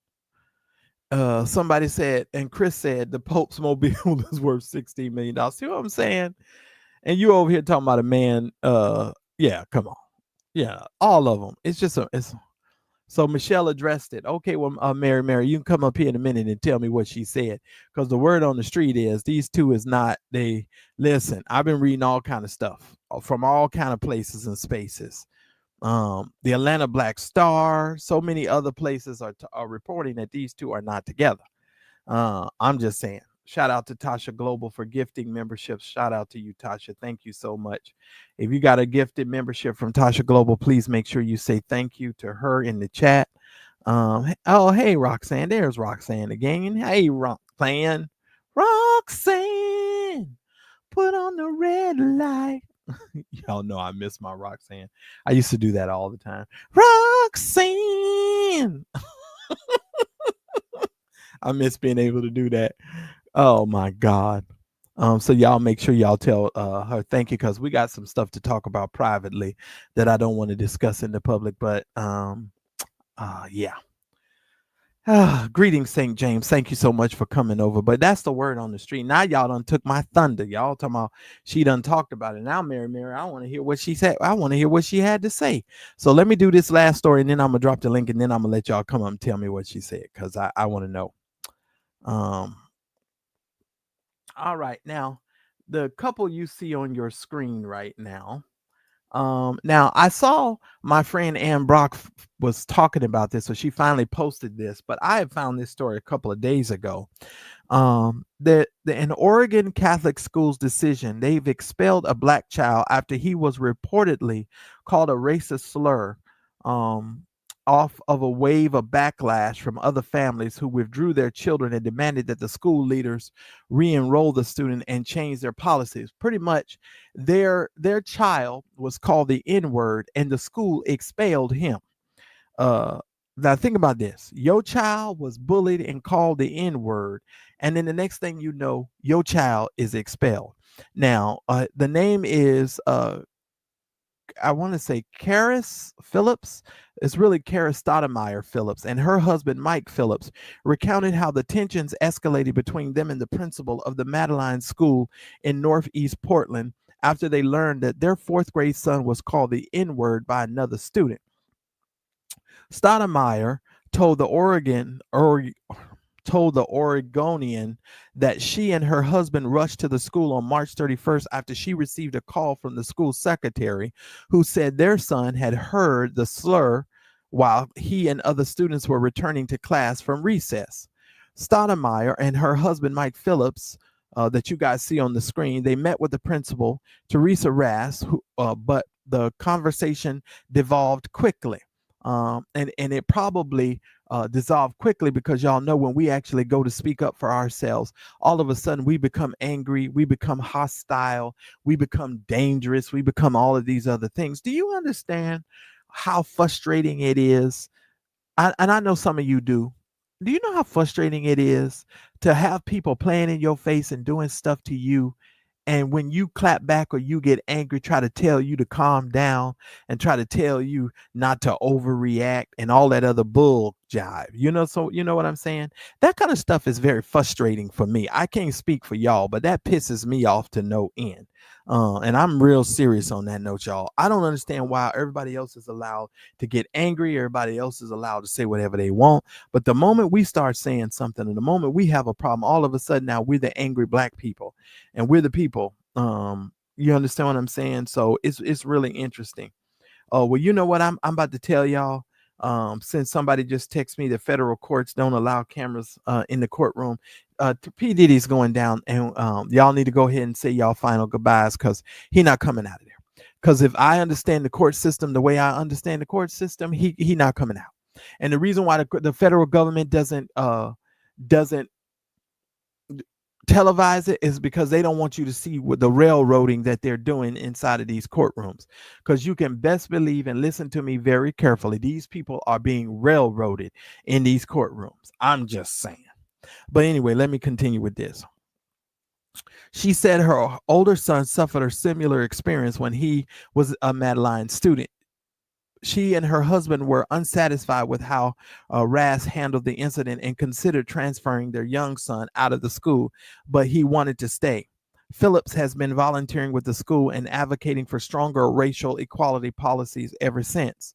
Somebody said, and Chris said, the Pope's mobile is worth $16 million. See what I'm saying? And you over here talking about a man. Yeah, come on. Yeah, all of them. It's just so Michelle addressed it. Okay, well, Mary, you can come up here in a minute and tell me what she said, because the word on the street is these two is not. They listen. I've been reading all kind of stuff from all kind of places and spaces. The Atlanta Black Star, so many other places are reporting that these two are not together. I'm just saying. Shout out to Tasha Global for gifting memberships. Shout out to you, Tasha. Thank you so much. If you got a gifted membership from Tasha Global, please make sure you say thank you to her in the chat. Hey, Roxanne. There's Roxanne again. Hey, Roxanne. Roxanne, put on the red light. Y'all know I miss my Roxanne. I used to do that all the time. Roxanne. I miss being able to do that. Oh my God. So y'all make sure y'all tell her thank you, because we got some stuff to talk about privately that I don't want to discuss in the public. But yeah. Greetings, St. James. Thank you so much for coming over. But that's the word on the street. Now y'all done took my thunder. Y'all talking about she done talked about it. Now, Mary, I want to hear what she said. I want to hear what she had to say. So let me do this last story, and then I'm gonna drop the link, and then I'm gonna let y'all come up and tell me what she said, because I want to know. All right, now the couple you see on your screen right now. Now I saw my friend Ann Brock was talking about this, so she finally posted this, but I had found this story a couple of days ago. An Oregon Catholic school's decision, they've expelled a black child after he was reportedly called a racist slur, off of a wave of backlash from other families who withdrew their children and demanded that the school leaders re-enroll the student and change their policies. Pretty much their child was called the N-word and the school expelled him. Now think about this. Your child was bullied and called the N-word, and then the next thing you know, your child is expelled. Now, the name is I want to say Karis Phillips. It's really Karis Stoudemire Phillips, and her husband Mike Phillips recounted how the tensions escalated between them and the principal of the Madeline School in Northeast Portland after they learned that their fourth grade son was called the N-word by another student. Stoudemire told the Oregonian that she and her husband rushed to the school on March 31st after she received a call from the school secretary, who said their son had heard the slur while he and other students were returning to class from recess. Stoudemire and her husband, Mike Phillips, that you guys see on the screen, they met with the principal, Teresa Rass, but the conversation devolved quickly. And it probably dissolve quickly, because y'all know when we actually go to speak up for ourselves, all of a sudden we become angry, we become hostile, we become dangerous, we become all of these other things. Do you understand how frustrating it is? And I know some of you do. Do you know how frustrating it is to have people playing in your face and doing stuff to you, and when you clap back or you get angry, try to tell you to calm down and try to tell you not to overreact and all that other bull jive? So you know what I'm saying? That kind of stuff is very frustrating for me. I can't speak for y'all, but that pisses me off to no end. And I'm real serious on that note, y'all. I don't understand why everybody else is allowed to get angry. Everybody else is allowed to say whatever they want. But the moment we start saying something, and the moment we have a problem, all of a sudden now we're the angry black people, and we're the people. You understand what I'm saying? So it's really interesting. Well, you know what I'm about to tell y'all. Since somebody just texted me, the federal courts don't allow cameras in the courtroom. P. Diddy's going down, and y'all need to go ahead and say y'all final goodbyes, because he's not coming out of there. Because if I understand the court system the way I understand the court system, he not coming out. And the reason why the federal government doesn't televise it is because they don't want you to see what the railroading that they're doing inside of these courtrooms. Because you can best believe, and listen to me very carefully, these people are being railroaded in these courtrooms. I'm just saying. But anyway, let me continue with this. She said her older son suffered a similar experience when he was a Madeline student. She and her husband were unsatisfied with how Ras handled the incident and considered transferring their young son out of the school, but he wanted to stay. Phillips has been volunteering with the school and advocating for stronger racial equality policies ever since.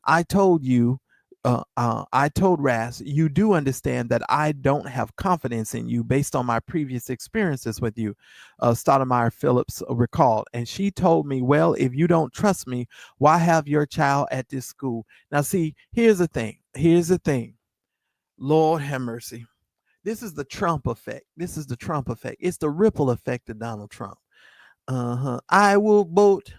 I told you I told Ras, you do understand that I don't have confidence in you based on my previous experiences with you, Stoudemire Phillips recalled. And she told me, well, if you don't trust me, why have your child at this school? Now, see, here's the thing. Here's the thing. Lord have mercy. This is the Trump effect. This is the Trump effect. It's the ripple effect of Donald Trump. I will vote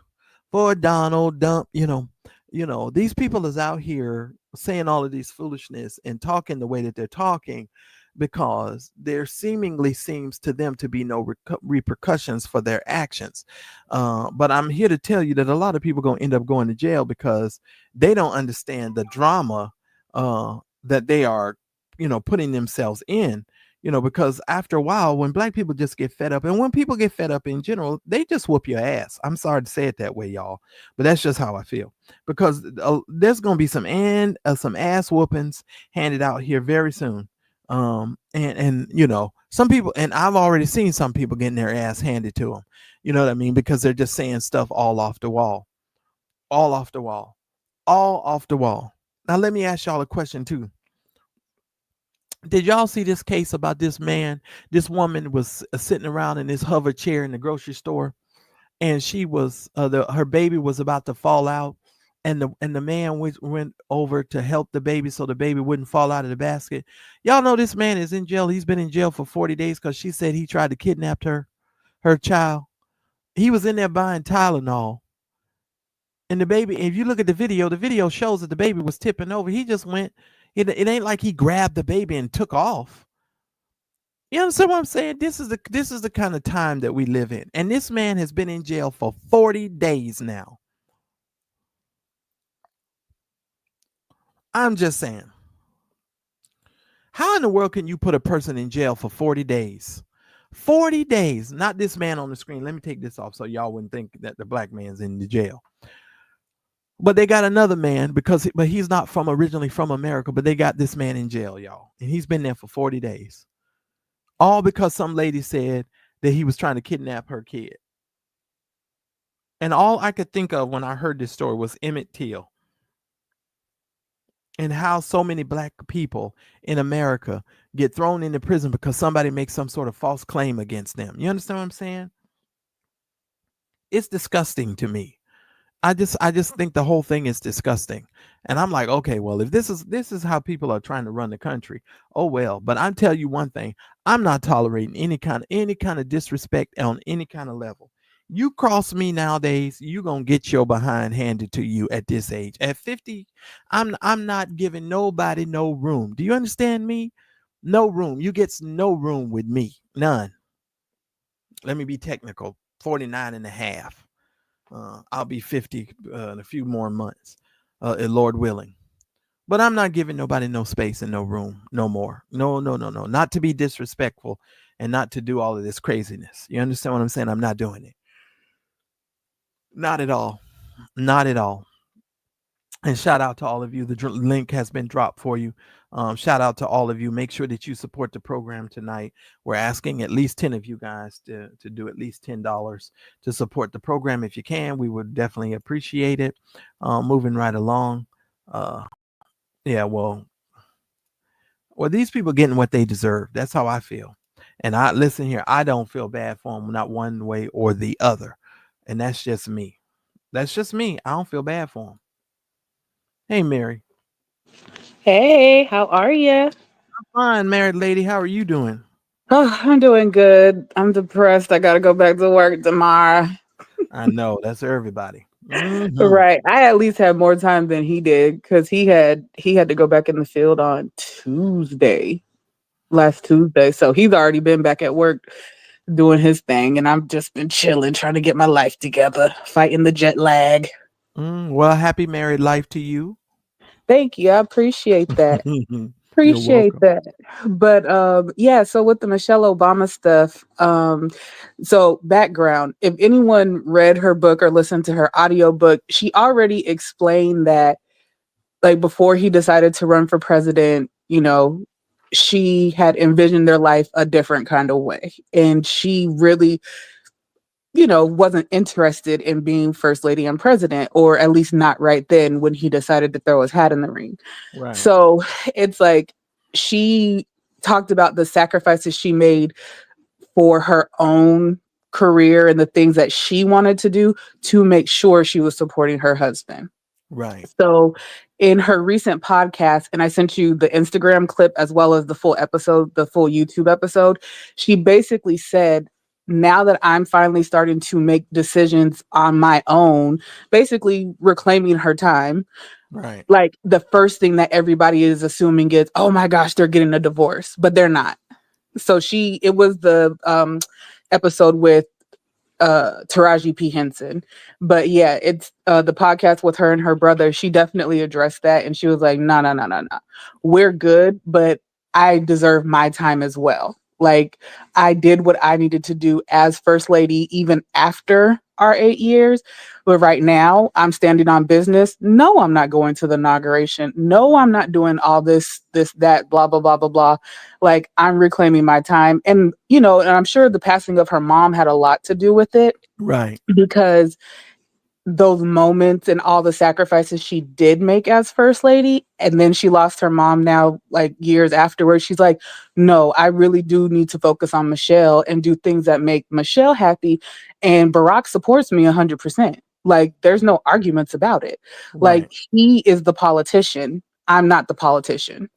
for Donald Dump. These people is out here saying all of these foolishness and talking the way that they're talking because there seemingly seems to them to be no repercussions for their actions. But I'm here to tell you that a lot of people going to end up going to jail because they don't understand the drama that they are, putting themselves in. Because after a while, when black people just get fed up, and when people get fed up in general, they just whoop your ass. I'm sorry to say it that way, y'all, but that's just how I feel. Because there's gonna be some ass whoopings handed out here very soon. And some people, and I've already seen some people getting their ass handed to them. You know what I mean? Because they're just saying stuff all off the wall, all off the wall, all off the wall. Now let me ask y'all a question too. Did y'all see this case about this man? This woman was sitting around in this hover chair in the grocery store, and she was her baby was about to fall out, and the man went over to help the baby so the baby wouldn't fall out of the basket. Y'all know this man is in jail. He's been in jail for 40 days because she said he tried to kidnap her child. He was in there buying Tylenol. And the baby, if you look at the video shows that the baby was tipping over. He just went. It ain't like he grabbed the baby and took off. You understand what I'm saying? This is the kind of time that we live in. And this man has been in jail for 40 days now. I'm just saying. How in the world can you put a person in jail for 40 days? 40 days. Not this man on the screen. Let me take this off so y'all wouldn't think that the black man's in the jail. But they got another man but he's not originally from America, but they got this man in jail, y'all. And he's been there for 40 days. All because some lady said that he was trying to kidnap her kid. And all I could think of when I heard this story was Emmett Till. And how so many black people in America get thrown into prison because somebody makes some sort of false claim against them. You understand what I'm saying? It's disgusting to me. I just think the whole thing is disgusting. And I'm like, okay, well, if this is how people are trying to run the country, oh well. But I'll tell you one thing, I'm not tolerating any kind of disrespect on any kind of level. You cross me nowadays, you're gonna get your behind handed to you at this age. At 50, I'm not giving nobody no room. Do you understand me? No room. You get no room with me. None. Let me be technical. 49 and a half. I'll be 50 in a few more months, Lord willing. But I'm not giving nobody no space and no room no more. No. Not to be disrespectful and not to do all of this craziness. You understand what I'm saying? I'm not doing it. Not at all. Not at all. And shout out to all of you. The link has been dropped for you. Shout out to all of you. Make sure that you support the program tonight. We're asking at least 10 of you guys to do at least $10 to support the program. If you can, we would definitely appreciate it. Moving right along. Yeah, well, these people getting what they deserve. That's how I feel. And listen here, I don't feel bad for them, not one way or the other. And that's just me. That's just me. I don't feel bad for them. Hey, Mary. Hey, how are you? Fine, married lady. How are you doing? Oh, I'm doing good. I'm depressed. I got to go back to work tomorrow. I know that's everybody. Hmm. Right. I at least had more time than he did because he had to go back in the field on Tuesday, last Tuesday. So he's already been back at work doing his thing, and I've just been chilling, trying to get my life together, fighting the jet lag. Well, happy married life to you. Thank you. I appreciate that. You're Appreciate welcome. that. But yeah, so with the Michelle Obama stuff, so background, if anyone read her book or listened to her audiobook, she already explained that like before he decided to run for president, she had envisioned their life a different kind of way. And she really, wasn't interested in being first lady and president, or at least not right then when he decided to throw his hat in the ring. Right. So it's like she talked about the sacrifices she made for her own career and the things that she wanted to do to make sure she was supporting her husband. Right. So in her recent podcast, and I sent you the Instagram clip as well as the full episode, the full YouTube episode, she basically said, now that I'm finally starting to make decisions on my own, basically reclaiming her time, Right. like the first thing that everybody is assuming is, oh my gosh, they're getting a divorce, but they're not. So it was the episode with Taraji P. Henson. But yeah, it's the podcast with her and her brother. She definitely addressed that, and she was like, "No, no, no, no, no. We're good, but I deserve my time as well. Like I did what I needed to do as first lady, even after our 8 years. But right now, I'm standing on business. No, I'm not going to the inauguration. No, I'm not doing all this, that, blah, blah, blah, blah, blah. Like I'm reclaiming my time, and and I'm sure the passing of her mom had a lot to do with it Right. because those moments and all the sacrifices she did make as first lady, and then she lost her mom now like years afterwards. She's like, no, I really do need to focus on Michelle and do things that make Michelle happy. And Barack supports me 100%. Like there's no arguments about it. Like Right. he is the politician, I'm not the politician.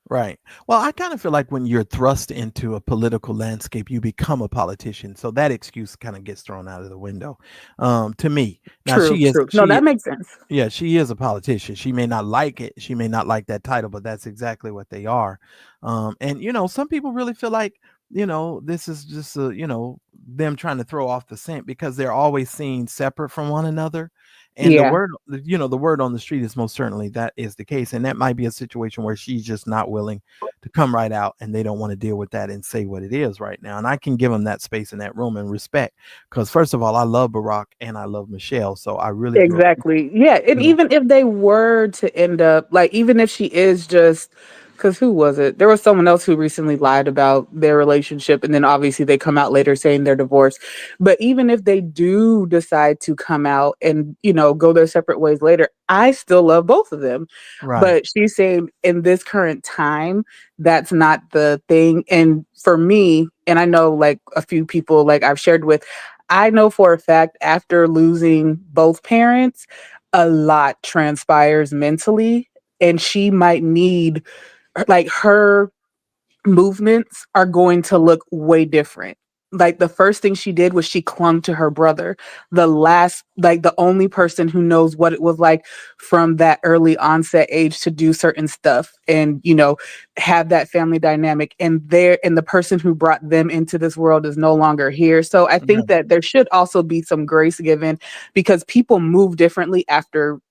Right. Well, I kind of feel like when you're thrust into a political landscape, you become a politician. So that excuse kind of gets thrown out of the window. To me. Now True, true. No, that makes sense. yeah, she is a politician. She may not like it. She may not like that title, but that's exactly what they are. And some people really feel like, this is just them trying to throw off the scent because they're always seen separate from one another. And Yeah, the word on the street is most certainly that is the case. And that might be a situation where she's just not willing to come right out and they don't want to deal with that and say what it is right now. And I can give them that space in that room and respect because first of all, I love Barack and I love Michelle. So I really do exactly. Yeah, and you know, even if they were to end up like, even if she is just, because who was it? There was someone else who recently lied about their relationship, and then obviously they come out later saying they're divorced. But even if they do decide to come out and go their separate ways later, I still love both of them. right, But she's saying in this current time, that's not the thing. And for me, and I know like a few people like I've shared with, I know for a fact after losing both parents, a lot transpires mentally, and she might need like her movements are going to look way different. Like the first thing she did was she clung to her brother. Like the only person who knows what it was like from that early onset age to do certain stuff and, have that family dynamic. And the person who brought them into this world is no longer here. So I think right, that there should also be some grace given because people move differently after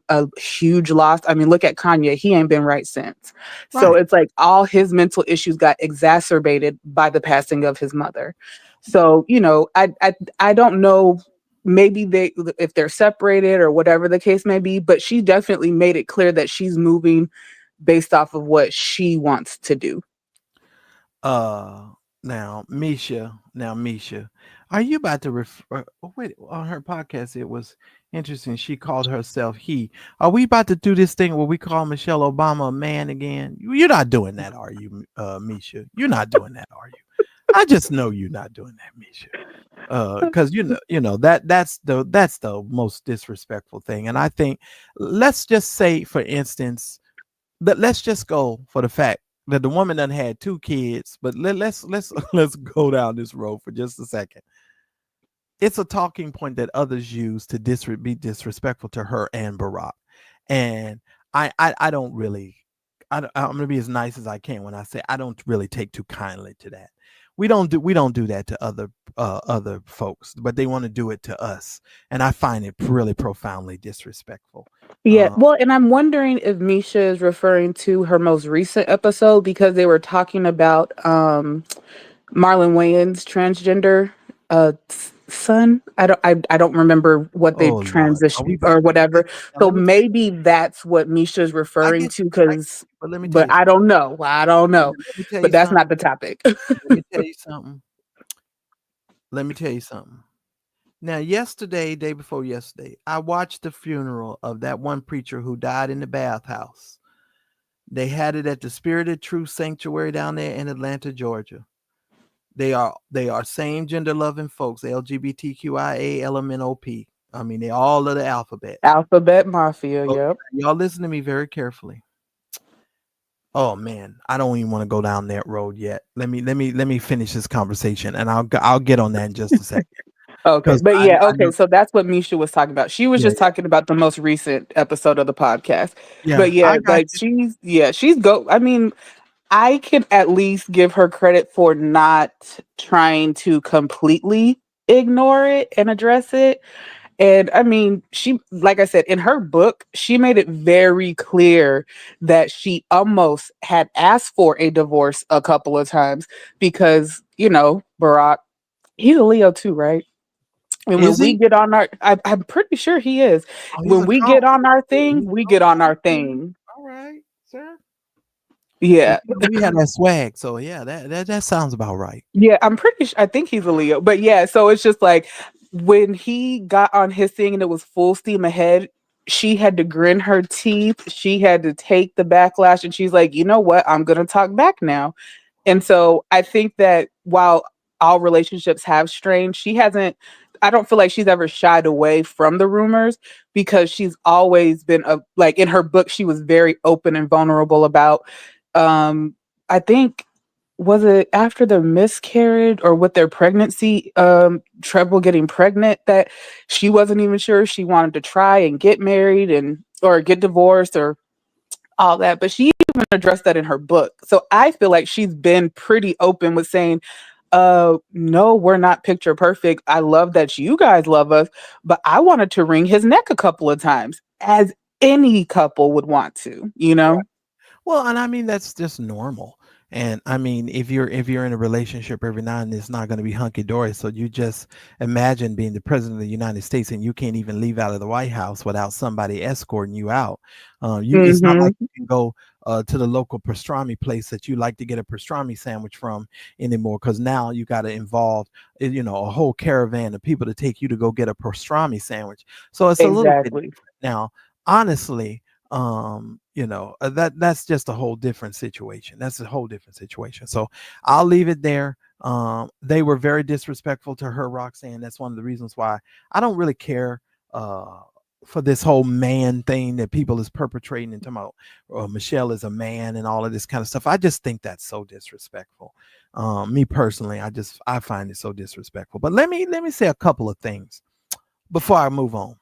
a huge loss. I mean, look at Kanye. He ain't been right since. So right. it's like all his mental issues got exacerbated by the passing of his mother. So, I don't know, maybe they if they're separated or whatever the case may be, but she definitely made it clear that she's moving based off of what she wants to do. Uh, now Misha, are you about to wait, on her podcast? It was interesting. She called herself he. Are we about to do this thing where we call Michelle Obama a man again? You're not doing that, are you, Misha? You're not doing that, are you? I just know you're not doing that, Misha. Because that's the most disrespectful thing. And I think let's just say, for instance, let's just go for the fact that the woman done had two kids, but let's let's go down this road for just a second. it's a talking point that others use to be disrespectful to her and Barack. And I don't really, I'm gonna be as nice as I can when I say I don't really take too kindly to that. We don't do that to other folks, but they want to do it to us, and I find it really profoundly disrespectful. Yeah, Uh, well, and I'm wondering if Misha is referring to her most recent episode because they were talking about Marlon Wayans' transgender son. I don't remember what they oh Lord, are we transitioned about or to get? whatever. Now, So let me tell you. maybe that's what Misha's I referring get to you. I get because you. But let me tell but you I something. don't know. I don't know. Let me tell But you that's something. not the topic. Let me tell you something. Let me tell you something. Now, yesterday, day before yesterday, I watched the funeral of that one preacher who died in the bathhouse. They had it at the Spirited Truth Sanctuary down there in Atlanta, Georgia. They are same gender loving folks, LGBTQIA, LMNOP. I mean, they all of the alphabet. Alphabet Mafia, Okay, yep. y'all listen to me very carefully. Oh man, I don't even want to go down that road yet. Let me finish this conversation, and I'll get on that in just a second Okay, because but I yeah, I know okay. So that's what Misha was talking about. She was yeah just talking about the most recent episode of the podcast. yeah But yeah, I got like you. she's go. I mean, I can at least give her credit for not trying to completely ignore it and address it. And I mean, she, like I said, in her book, she made it very clear that she almost had asked for a divorce a couple of times because, Barack, he's a Leo too, right? And when Is we he? get on I'm pretty sure he is. Oh, he's When a we get on our thing, He's we get on our thing. all right, sir. Well, Yeah. we have that swag, so yeah, that sounds about right. Yeah, I'm pretty sure. I think he's a Leo. But yeah, so it's just like when he got on his thing and it was full steam ahead, she had to grin her teeth. She had to take the backlash and she's like, you know what? I'm going to talk back now. And so I think that while all relationships have strained, she hasn't, I don't feel like she's ever shied away from the rumors because she's always been like in her book, she was very open and vulnerable about, um, I think, was it after the miscarriage or with their pregnancy, trouble getting pregnant that she wasn't even sure she wanted to try and get married and or get divorced or all that, but she even addressed that in her book. So I feel like she's been pretty open with saying, no, we're not picture perfect. I love that you guys love us, but I wanted to wring his neck a couple of times, as any couple would want to, you know? Well, and I mean that's just normal. And I mean, if you're in a relationship every now and then, it's not going to be hunky dory. So you just imagine being the president of the United States and you can't even leave out of the White House without somebody escorting you out. It's not like Hmm. you can go to the local pastrami place that you like to get a pastrami sandwich from anymore, because now you got to involve a whole caravan of people to take you to go get a pastrami sandwich. So it's a little bit Exactly. different now. Honestly, that's just a whole different situation. That's a whole different situation. So I'll leave it there. They were very disrespectful to her, Roxanne. That's one of the reasons why I don't really care uh for this whole man thing that people is perpetrating and talking about Michelle is a man and all of this kind of stuff. I just think that's so disrespectful. Me personally, I find it so disrespectful. But let me say a couple of things before I move on.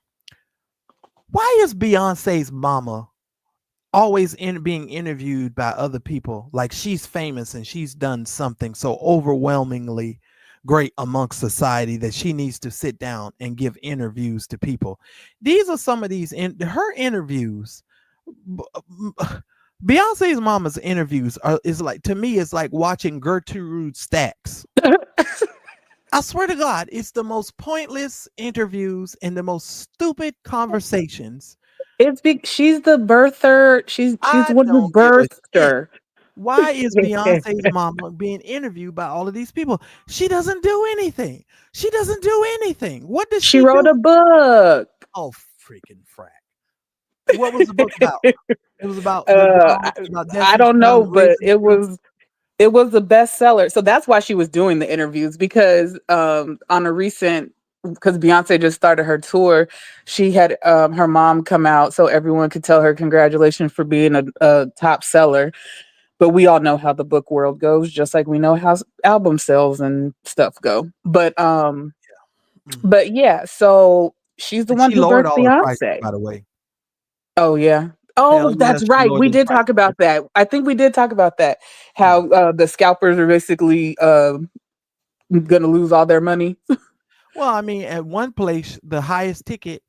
Why is Beyonce's mama always being interviewed by other people like she's famous and she's done something so overwhelmingly great amongst society that she needs to sit down and give interviews to people? These are some of these in her interviews. Beyonce's mama's interviews is like, to me, it's like watching Gertrude Stacks. I swear to God, it's the most pointless interviews and the most stupid conversations. She's the birther. She's I the one who don't give a birthed shit. her. Why is Beyonce's mama being interviewed by all of these people? She doesn't do anything. She doesn't do anything. What does She she wrote do? a book. Oh, freaking frack. What was the book about? It was about the uh Child, I, about I Destiny's don't know, Child but raising it children. was a bestseller. So that's why she was doing the interviews because on a recent because Beyonce just started her tour, she had her mom come out so everyone could tell her congratulations for being a top seller. But we all know how the book world goes, just like we know how album sales and stuff go. But Mm. But yeah, so she's the And one she who lowered birthed all her prices, Beyonce. by the way. Oh yeah. Hell Oh, yeah, that's she right. lowered We those did talk prices. about that. I think we did talk about that. Yeah. How the scalpers are basically gonna lose all their money. Well, I mean, at one place, the highest ticket,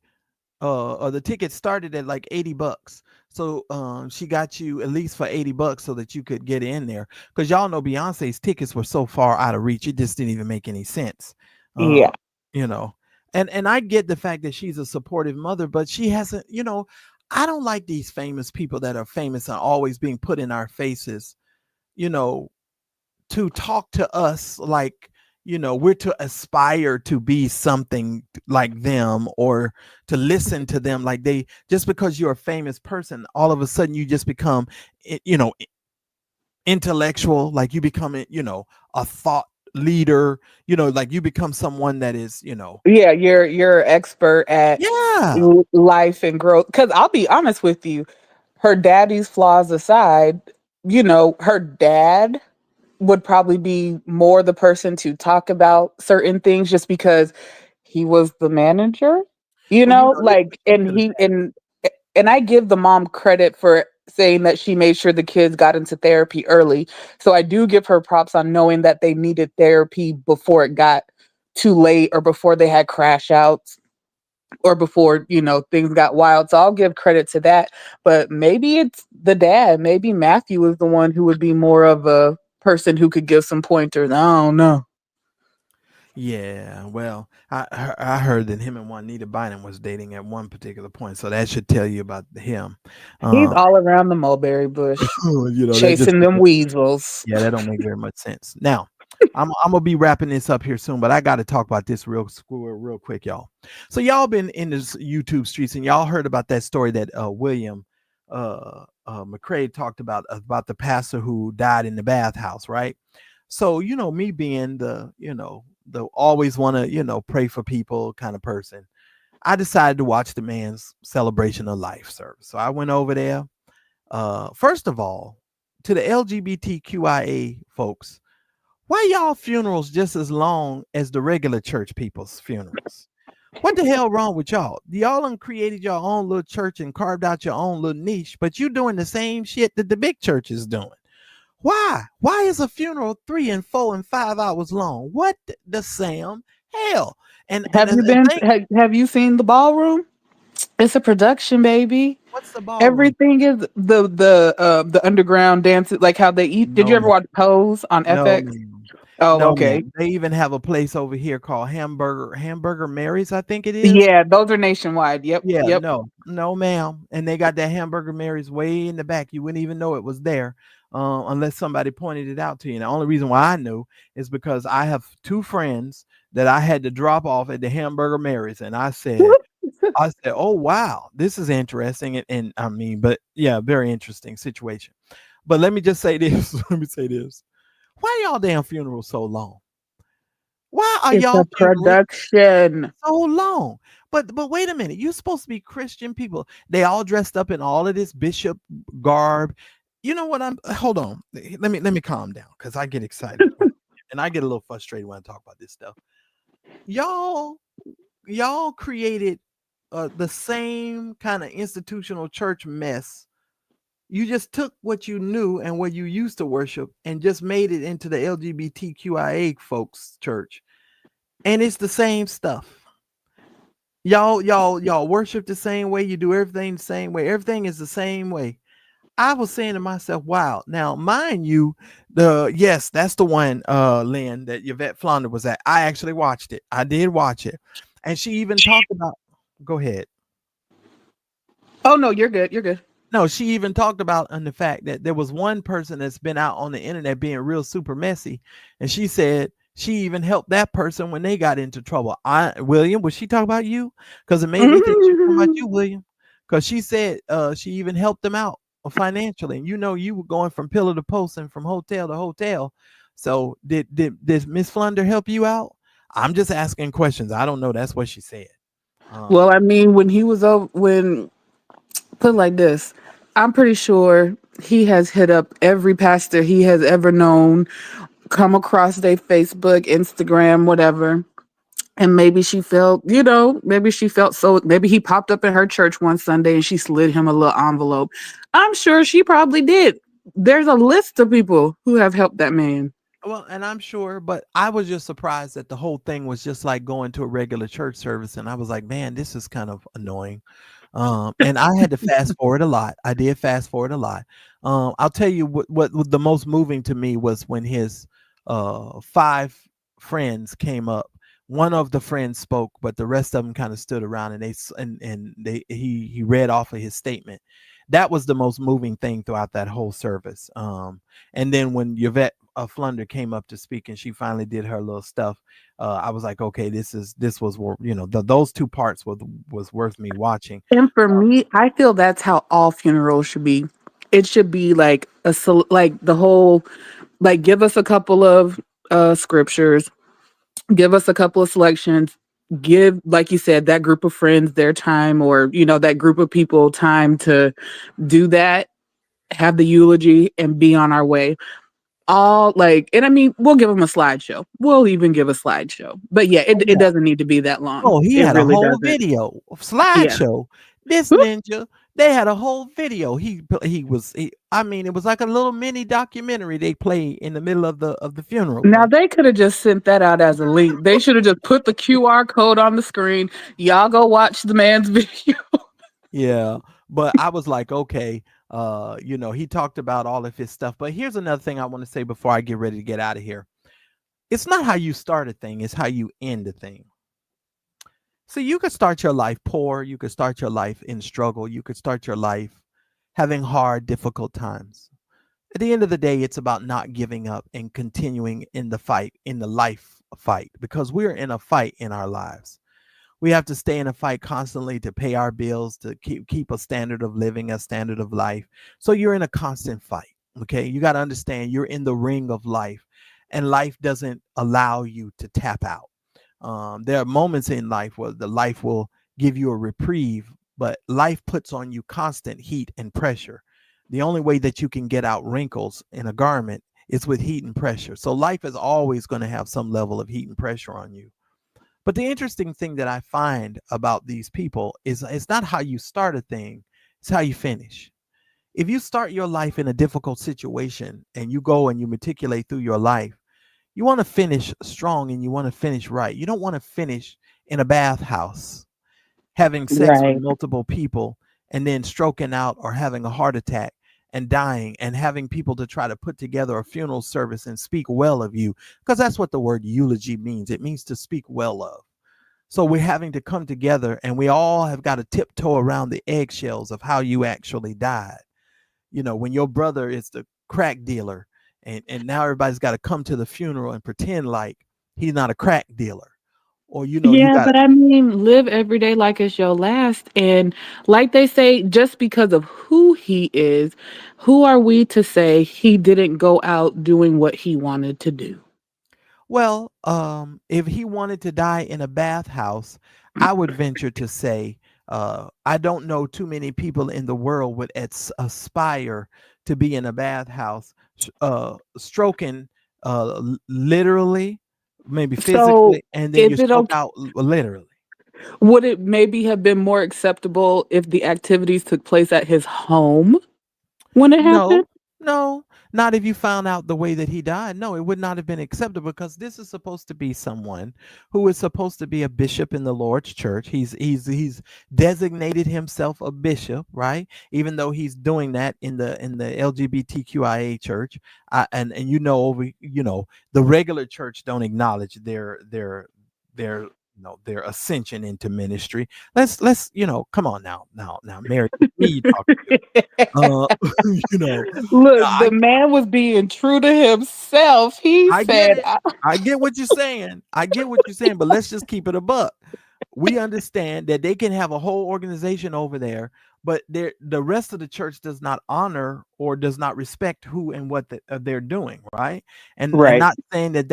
or the ticket started at like $80. So she got you at least for $80 so that you could get in there. Because y'all know Beyonce's tickets were so far out of reach, it just didn't even make any sense. Uh, Yeah. you know, and I get the fact that she's a supportive mother, but she hasn't, I don't like these famous people that are famous and always being put in our faces, you know, to talk to us like, we're to aspire to be something like them, or to listen to them like they, just because you're a famous person, all of a sudden you just become, intellectual, like you become, a thought leader, like you become someone that is, Yeah, you're expert at yeah. life and growth. Because I'll be honest with you, her daddy's flaws aside, her dad would probably be more the person to talk about certain things just because he was the manager, Well, let me like, speak to the and I give the mom credit for saying that she made sure the kids got into therapy early. So I do give her props on knowing that they needed therapy before it got too late, or before they had crash outs, or before, things got wild. So I'll give credit to that. But maybe it's the dad. Maybe Matthew is the one who would be more of a person who could give some pointers. I don't know. Yeah, well, I heard that him and Juanita Bynum was dating at one particular point, so that should tell you about him. He's Um, all around the mulberry bush, that just chasing them weasels. yeah, that don't make very much sense. Now, I'm gonna be wrapping this up here soon, but I got to talk about this real quick, y'all. So y'all been in this YouTube streets, and y'all heard about that story that William McCrae talked about the pastor who died in the bathhouse, right? So me being the always want to pray for people kind of person, I decided to watch the man's celebration of life service. So I went over there. First of all, to the LGBTQIA folks, why y'all funerals just as long as the regular church people's funerals? What the hell wrong with y'all? Y'all done created your own little church and carved out your own little niche, but you doing the same shit that the big church is doing. Why? Why is a funeral 3 and 4 and 5 hours long? What the Sam hell? And Have you the been? thing, Have you seen the ballroom? It's a production, baby. what's the ballroom? Everything is the underground dances, like how they eat. Did you No, ever man. watch Pose on No, FX? ma'am. Oh, No, okay. ma'am. They even have a place over here called Hamburger Mary's, I think it is. Yeah, those are nationwide. Yep, Yeah, yep. no, ma'am. And they got that Hamburger Mary's way in the back. You wouldn't even know it was there, unless somebody pointed it out to you. And the only reason why I knew is because I have two friends that I had to drop off at the Hamburger Mary's, and I said, "Oh wow, this is interesting." And I mean, but yeah, very interesting situation. But let me just say this. Let me say this. Why y'all damn funerals so long? Why are It's y'all a funerals production. so long? But wait a minute. You're supposed to be Christian people. They all dressed up in all of this bishop garb. You know what? I'm hold on. Let me calm down because I get excited and I get a little frustrated when I talk about this stuff. Y'all y'all created the same kind of institutional church mess. You just took what you knew and what you used to worship and just made it into the LGBTQIA folks church, and it's the same stuff. Y'all worship the same way. You do everything the same way. Everything is the same way. I was saying to myself, wow. Now, mind you, yes, that's the one, Lynn, that Yvette Flonder was at. I actually watched it. I did watch it. And she even talked about, go ahead. Oh no, you're good. You're good. No, she even talked about on the fact that there was one person that's been out on the internet being real super messy. And she said she even helped that person when they got into trouble. William, was she talking about you? Because it made me think she was talking about you, William. Because she said she even helped them out financially. And you were going from pillar to post and from hotel to hotel. So did Miss Flunder help you out? I'm just asking questions. I don't know. That's what she said. Well, I mean, when he was over, when put it like this, I'm pretty sure he has hit up every pastor he has ever known, come across their Facebook, Instagram, whatever, And maybe she felt, maybe she felt so, maybe he popped up in her church one Sunday and she slid him a little envelope. I'm sure she probably did. There's a list of people who have helped that man. Well, and I'm sure, but I was just surprised that the whole thing was just like going to a regular church service, and I was like, man, this is kind of annoying. And I had to fast forward a lot. I did fast forward a lot. I'll tell you what the most moving to me was when his five friends came up. One of the friends spoke, but the rest of them kind of stood around, and he read off of his statement. That was the most moving thing throughout that whole service. And then when Yvette Flunder came up to speak and she finally did her little stuff, I was like, okay, this was those two parts was worth me watching. And for me, I feel that's how all funerals should be. It should be like like the whole, like, give us a couple of scriptures, give us a couple of selections, give, like you said, that group of friends their time, or that group of people time to do that, have the eulogy, and be on our way. All like, and I mean, we'll give them a slideshow. We'll even give a slideshow. But yeah, Oh, it yeah. doesn't need to be that long. Oh, he It had a really whole doesn't. video Yeah. slideshow. This ninja, they had a whole video. I mean, it was like a little mini documentary they played in the middle of the funeral. Now they could have just sent that out as a link. They should have just put the QR code on the screen. Y'all go watch the man's video. Yeah, but I was like, okay, he talked about all of his stuff. But here's another thing I want to say before I get ready to get out of here. It's not how you start a thing, it's how you end a thing. So you could start your life poor, you could start your life in struggle, you could start your life having hard, difficult times. At the end of the day, it's about not giving up and continuing in the fight, in the life fight, because we're in a fight in our lives. We have to stay in a fight constantly to pay our bills, to keep a standard of living, a standard of life. So you're in a constant fight. Okay. You got to understand you're in the ring of life, and life doesn't allow you to tap out. There are moments in life where the life will give you a reprieve, but life puts on you constant heat and pressure. The only way that you can get out wrinkles in a garment is with heat and pressure. So life is always going to have some level of heat and pressure on you. But the interesting thing that I find about these people is it's not how you start a thing, it's how you finish. If you start your life in a difficult situation and you go and you matriculate through your life, you want to finish strong and you want to finish right. You don't want to finish in a bathhouse having sex with Right. multiple people and then stroking out or having a heart attack and dying and having people to try to put together a funeral service and speak well of you, because that's what the word eulogy means. It means to speak well of. So we're having to come together and we all have got to tiptoe around the eggshells of how you actually died. When your brother is the crack dealer and now everybody's got to come to the funeral and pretend like he's not a crack dealer. Or, you Yeah, got, but I mean, live every day like it's your last. And like they say, just because of who he is, who are we to say he didn't go out doing what he wanted to do? well, if he wanted to die in a bathhouse, I would venture to say, I don't know too many people in the world would aspire to be in a bathhouse, stroking, literally, maybe So physically, and then you is it stroke okay? out literally. Would it maybe have been more acceptable if the activities took place at his home when it happened? No, no, not if you found out the way that he died. No, it would not have been acceptable because this is supposed to be someone who is supposed to be a bishop in the Lord's church. He's designated himself a bishop, right? Even though he's doing that in the LGBTQIA church, and the regular church don't acknowledge their their ascension into ministry. Let's come on now, Mary, me you talking to. Uh, you know, Look, I the man was being true to himself. He I get said, it. I get what you're saying. I get what you're saying, but let's just keep it a buck. We understand that they can have a whole organization over there, but the rest of the church does not honor or does not respect who and what they're doing, right? And Right. not saying that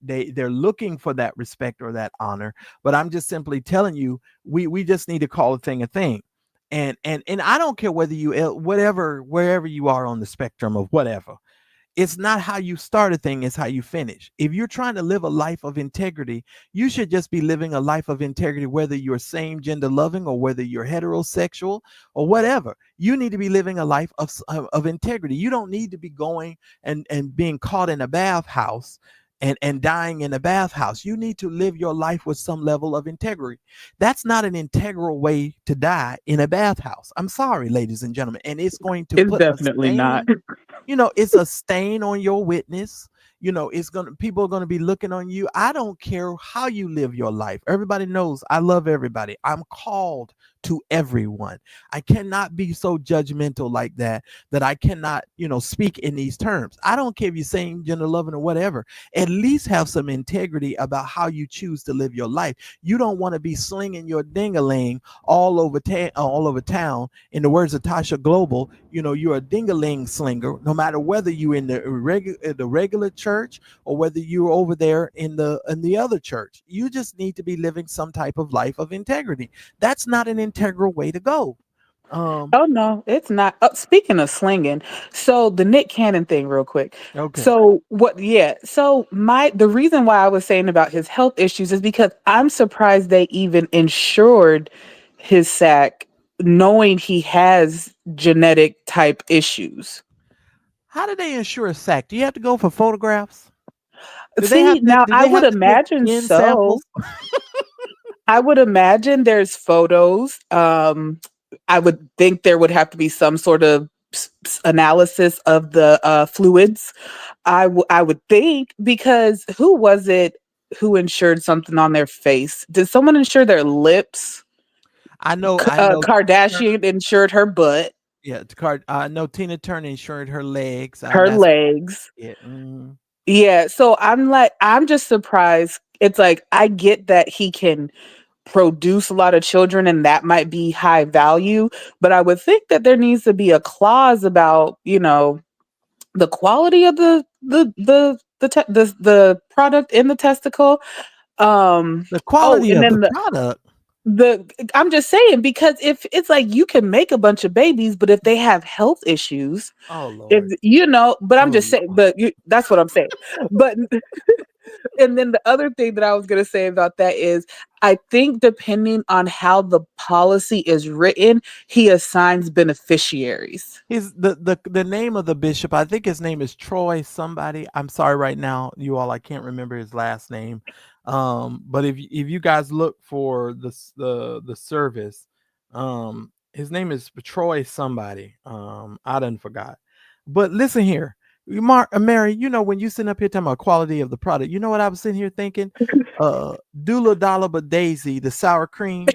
they're looking for that respect or that honor, but I'm just simply telling you we just need to call a thing a thing. And I don't care whether you whatever wherever you are on the spectrum of whatever. It's not how you start a thing, it's how you finish. If you're trying to live a life of integrity, you should just be living a life of integrity, whether you're same gender loving or whether you're heterosexual or whatever. You need to be living a life of integrity. You don't need to be going and being caught in a bathhouse and dying in a bathhouse. You need to live your life with some level of integrity. That's not an integral way to die, in a bathhouse. I'm sorry, ladies and gentlemen. And it's going to It's put a definitely not. stain, it's a stain on your witness. People are going to be looking on you. I don't care how you live your life. Everybody knows I love everybody. I'm called to everyone. I cannot be so judgmental like that I cannot, speak in these terms. I don't care if you're same gender loving or whatever. At least have some integrity about how you choose to live your life. You don't want to be slinging your ding-a-ling all over town. In the words of Tasha Global, you're a ding-a-ling slinger, no matter whether you're in the regular church or whether you're over there in the other church. You just need to be living some type of life of integrity. That's not an integral way to go. Oh no, it's not. Speaking of slinging, so the Nick Cannon thing, real quick. Okay. So what? Yeah. So the reason why I was saying about his health issues is because I'm surprised they even insured his sack, knowing he has genetic type issues. How do they insure a sack? Do you have to go for photographs? Do they See, have to now do I they would have to take imagine skin so. samples? I would imagine there's photos. I would think there would have to be some sort of analysis of the fluids. I would think, because who was it who insured something on their face? Did someone insure their lips? I know Tina Turner. Kardashian insured her butt, Yeah, it's card. I know Tina Turner insured her legs. her That's legs. it. Yeah, so I'm just surprised. It's like I get that he can produce a lot of children and that might be high value, but I would think that there needs to be a clause about, the quality of the product in the testicle. The Oh, quality and of the then product. the I'm just saying, because if it's like you can make a bunch of babies, but if they have health issues, Oh if Lord. but I'm Oh just saying, Lord. that's what I'm saying. But and then the other thing that I was going to say about that is I think depending on how the policy is written, he assigns beneficiaries. His the name of the bishop, I think his name is Troy somebody. I'm sorry right now, you all, I can't remember his last name. But if you guys look for the service, his name is Troy somebody. I done forgot. But listen here. Mary, when you sitting up here talking about quality of the product, you know what I was sitting here thinking? Dula Dollar but Daisy, the sour cream.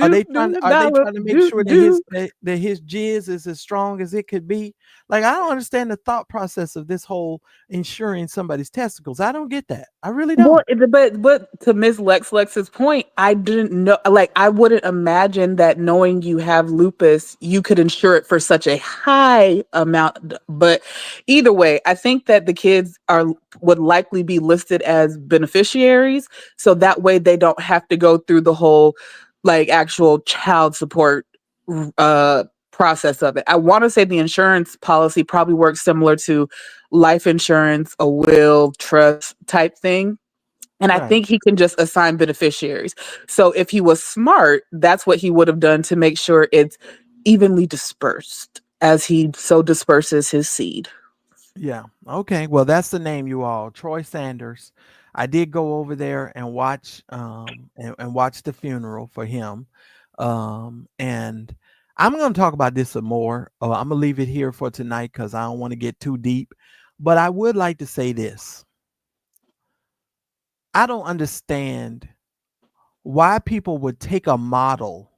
Are Do they do trying the are they dollar, trying to make do sure that do. his jizz is as strong as it could be? Like, I don't understand the thought process of this whole insuring somebody's testicles. I don't get that. I really Well, don't. but to Miss Lex's point, I didn't know. Like, I wouldn't imagine that knowing you have lupus, you could insure it for such a high amount. But either way, I think that the kids would likely be listed as beneficiaries, so that way they don't have to go through the whole like actual child support uh process of it. I want to say the insurance policy probably works similar to life insurance, a will, trust type thing, and I Right. think he can just assign beneficiaries. So if he was smart, that's what he would have done to make sure it's evenly dispersed as he so disperses his seed. Yeah. Okay. Well, that's the name, you all. Troy Sanders. I did go over there and watch and watch the funeral for him. And I'm going to talk about this some more. I'm going to leave it here for tonight cuz I don't want to get too deep. But I would like to say this. I don't understand why people would take a model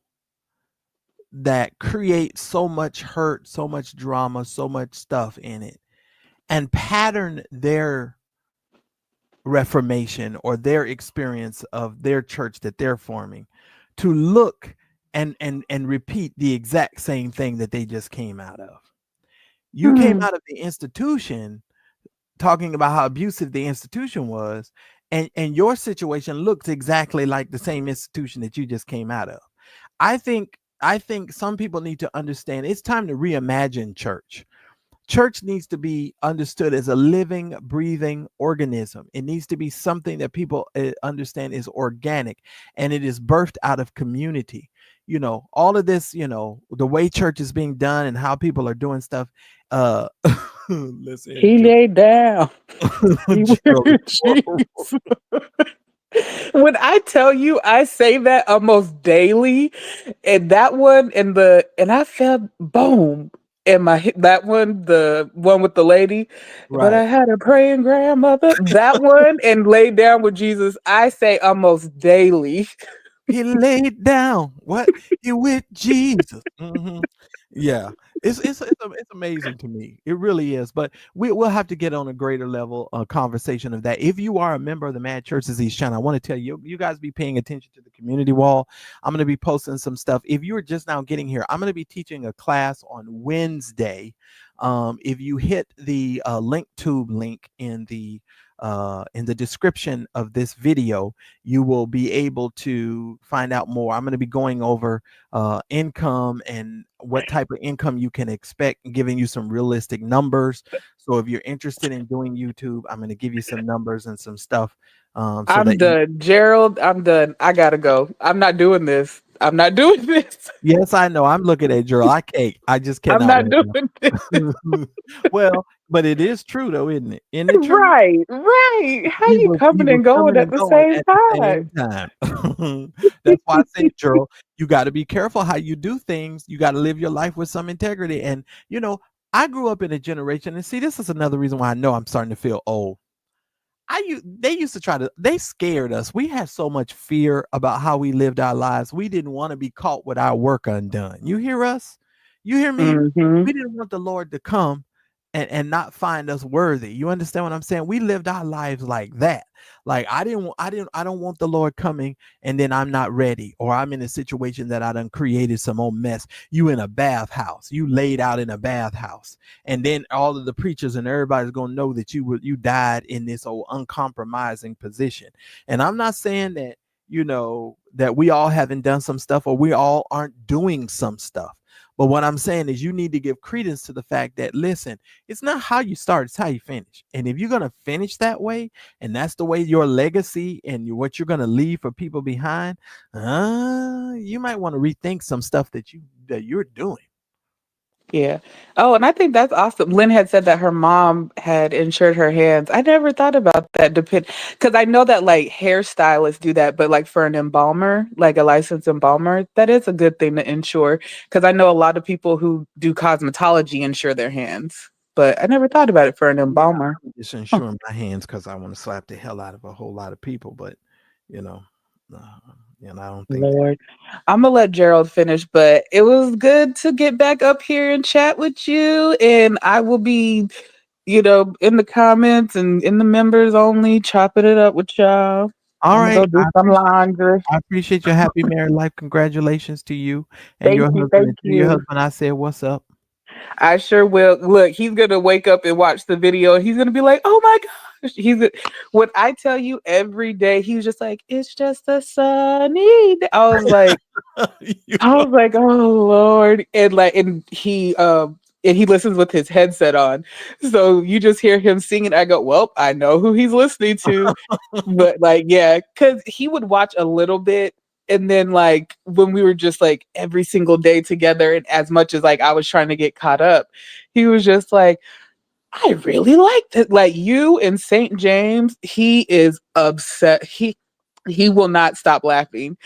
that creates so much hurt, so much drama, so much stuff in it and pattern their reformation or their experience of their church that they're forming to look and repeat the exact same thing that they just came out of. You came Hmm. out of the institution talking about how abusive the institution was, and your situation looks exactly like the same institution that you just came out of. I think some people need to understand it's time to reimagine church. church needs to be understood as a living, breathing organism. It needs to be something that people understand is organic, and it is birthed out of community. All of this, the way church is being done and how people are doing stuff. Uh, listen, He laid down. He with Gerald is Jesus. When I tell you, I say that almost daily, and that one and I felt boom in my that one, the one with the lady. But right. I had a praying grandmother. That one and laid down with Jesus. I say almost daily. He laid down. What? He with Jesus. Yeah, it's amazing to me. It really is. But we'll have to get on a greater level conversation of that. If you are a member of the Mad Church Disease channel, I want to tell you, you guys be paying attention to the community wall. I'm going to be posting some stuff. If you are just now getting here, I'm going to be teaching a class on Wednesday. If you hit the link tube link in the description of this video, you will be able to find out more. I'm going to be going over income and what type of income you can expect, and giving you some realistic numbers. So if you're interested in doing YouTube, I'm going to give you some numbers and some stuff so I'm that you. done. Gerald, I'm done. I gotta go. I'm not doing this. I'm not doing this. Yes, I know. I'm looking at Gerald. I just I'm cannot not right doing this. now. Well, but it is true though, isn't it? Isn't it true? Right, right. How He you was coming and going coming at and the going same at the time? same time. That's why I say, Gerald, you got to be careful how you do things. You got to live your life with some integrity. And I grew up in a generation, and see, this is another reason why I know I'm starting to feel old. They used to they scared us. We had so much fear about how we lived our lives. We didn't want to be caught with our work undone. You hear us? You hear me? Mhm. We didn't want the Lord to come and not find us worthy. You understand what I'm saying? We lived our lives like that. Like I don't want the Lord coming and then I'm not ready, or I'm in a situation that I done created some old mess. You in a bathhouse, you laid out in a bathhouse, and then all of the preachers and everybody's gonna know that you died in this old uncompromising position. And I'm not saying that that we all haven't done some stuff or we all aren't doing some stuff. But what I'm saying is you need to give credence to the fact that, listen, it's not how you start, it's how you finish. And if you're going to finish that way, and that's the way your legacy and what you're going to leave for people behind, you might want to rethink some stuff that you're doing. Yeah. Oh, and I think that's awesome. Lynn had said that her mom had insured her hands. I never thought about that. Because I know that like hairstylists do that, but like for an embalmer, like a licensed embalmer, that is a good thing to insure. Because I know a lot of people who do cosmetology insure their hands, but I never thought about it for an Yeah, embalmer. I'm just insuring my hands because I want to slap the hell out of a whole lot of people. But, you know, uh, I don't think that. Lord. I'm gonna let Gerald finish, but it was good to get back up here and chat with you. And I will be, in the comments and in the members only, chopping it up with y'all. All I'm gonna go right. do some laundry. I appreciate your happy married life. Congratulations to you and Thank your you, husband. thank And to your you. husband, I said, what's up? I sure will. Look, he's gonna wake up and watch the video, and he's gonna be like, "Oh my gosh!" When I tell you every day, he was just like, "It's just a sunny day." You I know, was like, "Oh Lord!" And he listens with his headset on, so you just hear him singing. I go, "Well, I know who he's listening to," but like, yeah, because he would watch a little bit, and then like when we were just like every single day together, and as much as like I was trying to get caught up, he was just like, "I really liked it." Like you and St. James, he is upset. He will not stop laughing.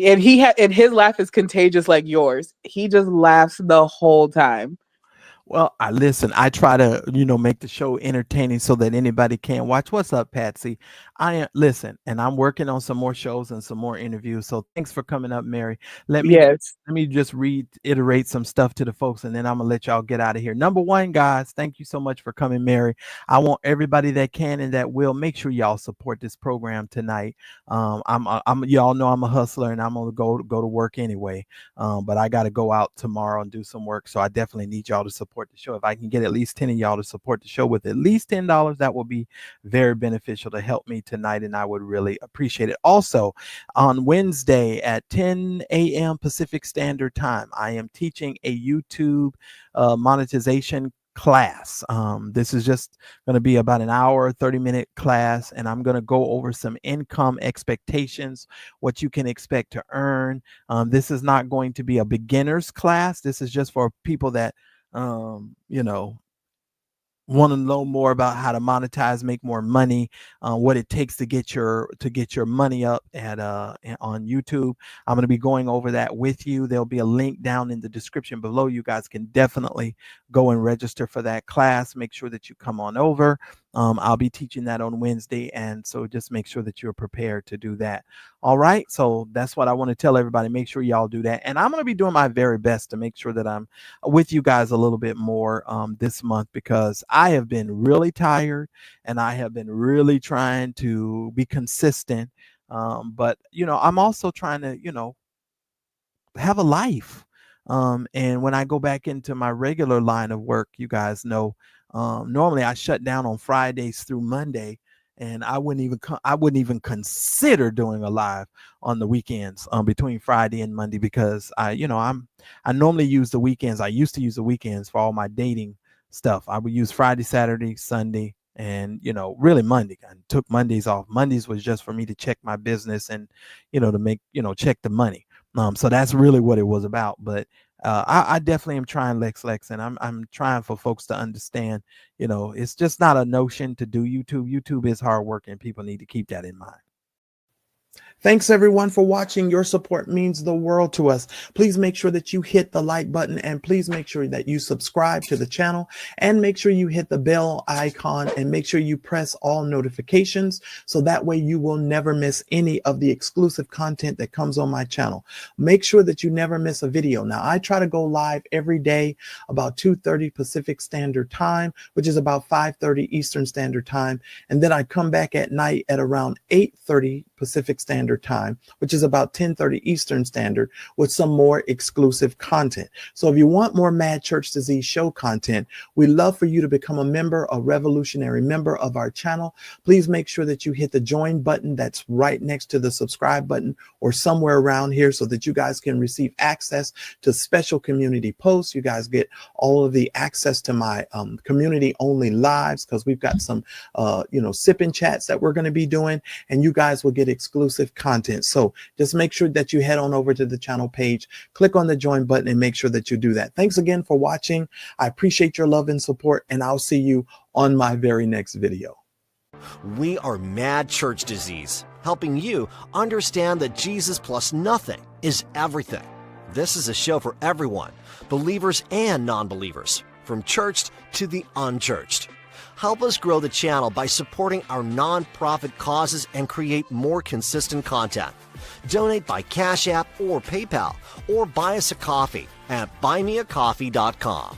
And his laugh is contagious like yours. He just laughs the whole time. well, I listen. I try to, make the show entertaining so that anybody can watch. What's up, Patsy? I am listen, and I'm working on some more shows and some more interviews. So thanks for coming up, Mary. Let me Yes. let me just reiterate some stuff to the folks, and then I'm gonna let y'all get out of here. Number one, guys, thank you so much for coming, Mary. I want everybody that can and that will make sure y'all support this program tonight. I'm y'all know I'm a hustler, and I'm gonna go to work anyway. But I got to go out tomorrow and do some work. So I definitely need y'all to support the show. If I can get at least 10 of y'all to support the show with at least $10, that will be very beneficial to help me tonight. And I would really appreciate it. Also, on Wednesday at 10 a.m. Pacific Standard Time, I am teaching a YouTube monetization class. This is just going to be about an hour, 30-minute class, and I'm going to go over some income expectations, what you can expect to earn. This is not going to be a beginner's class. This is just for people that, want to know more about how to monetize, make more money, what it takes to get your money up at on YouTube. I'm going to be going over that with you. There'll be a link down in the description below. You guys can definitely go and register for that class. Make sure that you come on over. I'll be teaching that on Wednesday, and so just make sure that you're prepared to do that. All right, so that's what I want to tell everybody. Make sure y'all do that, and I'm going to be doing my very best to make sure that I'm with you guys a little bit more this month, because I have been really tired and I have been really trying to be consistent. But I'm also trying to have a life. And when I go back into my regular line of work, you guys know, normally I shut down on Fridays through Monday, and I wouldn't even consider doing a live on the weekends between Friday and Monday, because I normally use the weekends. I used to use the weekends for all my dating stuff. I would use Friday, Saturday, Sunday, and really Monday. I took Mondays off. Mondays was just for me to check my business and to make check the money. So that's really what it was about. But I definitely am trying, Lex, and I'm trying for folks to understand, it's just not a notion to do YouTube. YouTube is hard work, and people need to keep that in mind. Thanks everyone for watching. Your support means the world to us. Please make sure that you hit the like button, and please make sure that you subscribe to the channel, and make sure you hit the bell icon, and make sure you press all notifications, so that way you will never miss any of the exclusive content that comes on my channel. Make sure that you never miss a video. Now, I try to go live every day about 2:30 Pacific Standard Time, which is about 5:30 Eastern Standard Time. And then I come back at night at around 8:30 Pacific Standard Time, which is about 10:30 Eastern Standard, with some more exclusive content. So if you want more Mad Church Disease show content, we'd love for you to become a member, a revolutionary member of our channel. Please make sure that you hit the join button that's right next to the subscribe button, or somewhere around here, so that you guys can receive access to special community posts. You guys get all of the access to my community only lives, because we've got some sipping chats that we're going to be doing, and you guys will get exclusive content. So just make sure that you head on over to the channel page, click on the join button, and make sure that you do that. Thanks again for watching. I appreciate your love and support, and I'll see you on my very next video. We are Mad Church Disease, helping you understand that Jesus plus nothing is everything. This is a show for everyone, believers and non-believers, from churched to the unchurched. Help us grow the channel by supporting our non-profit causes and create more consistent content. Donate by Cash App or PayPal, or buy us a coffee at buymeacoffee.com.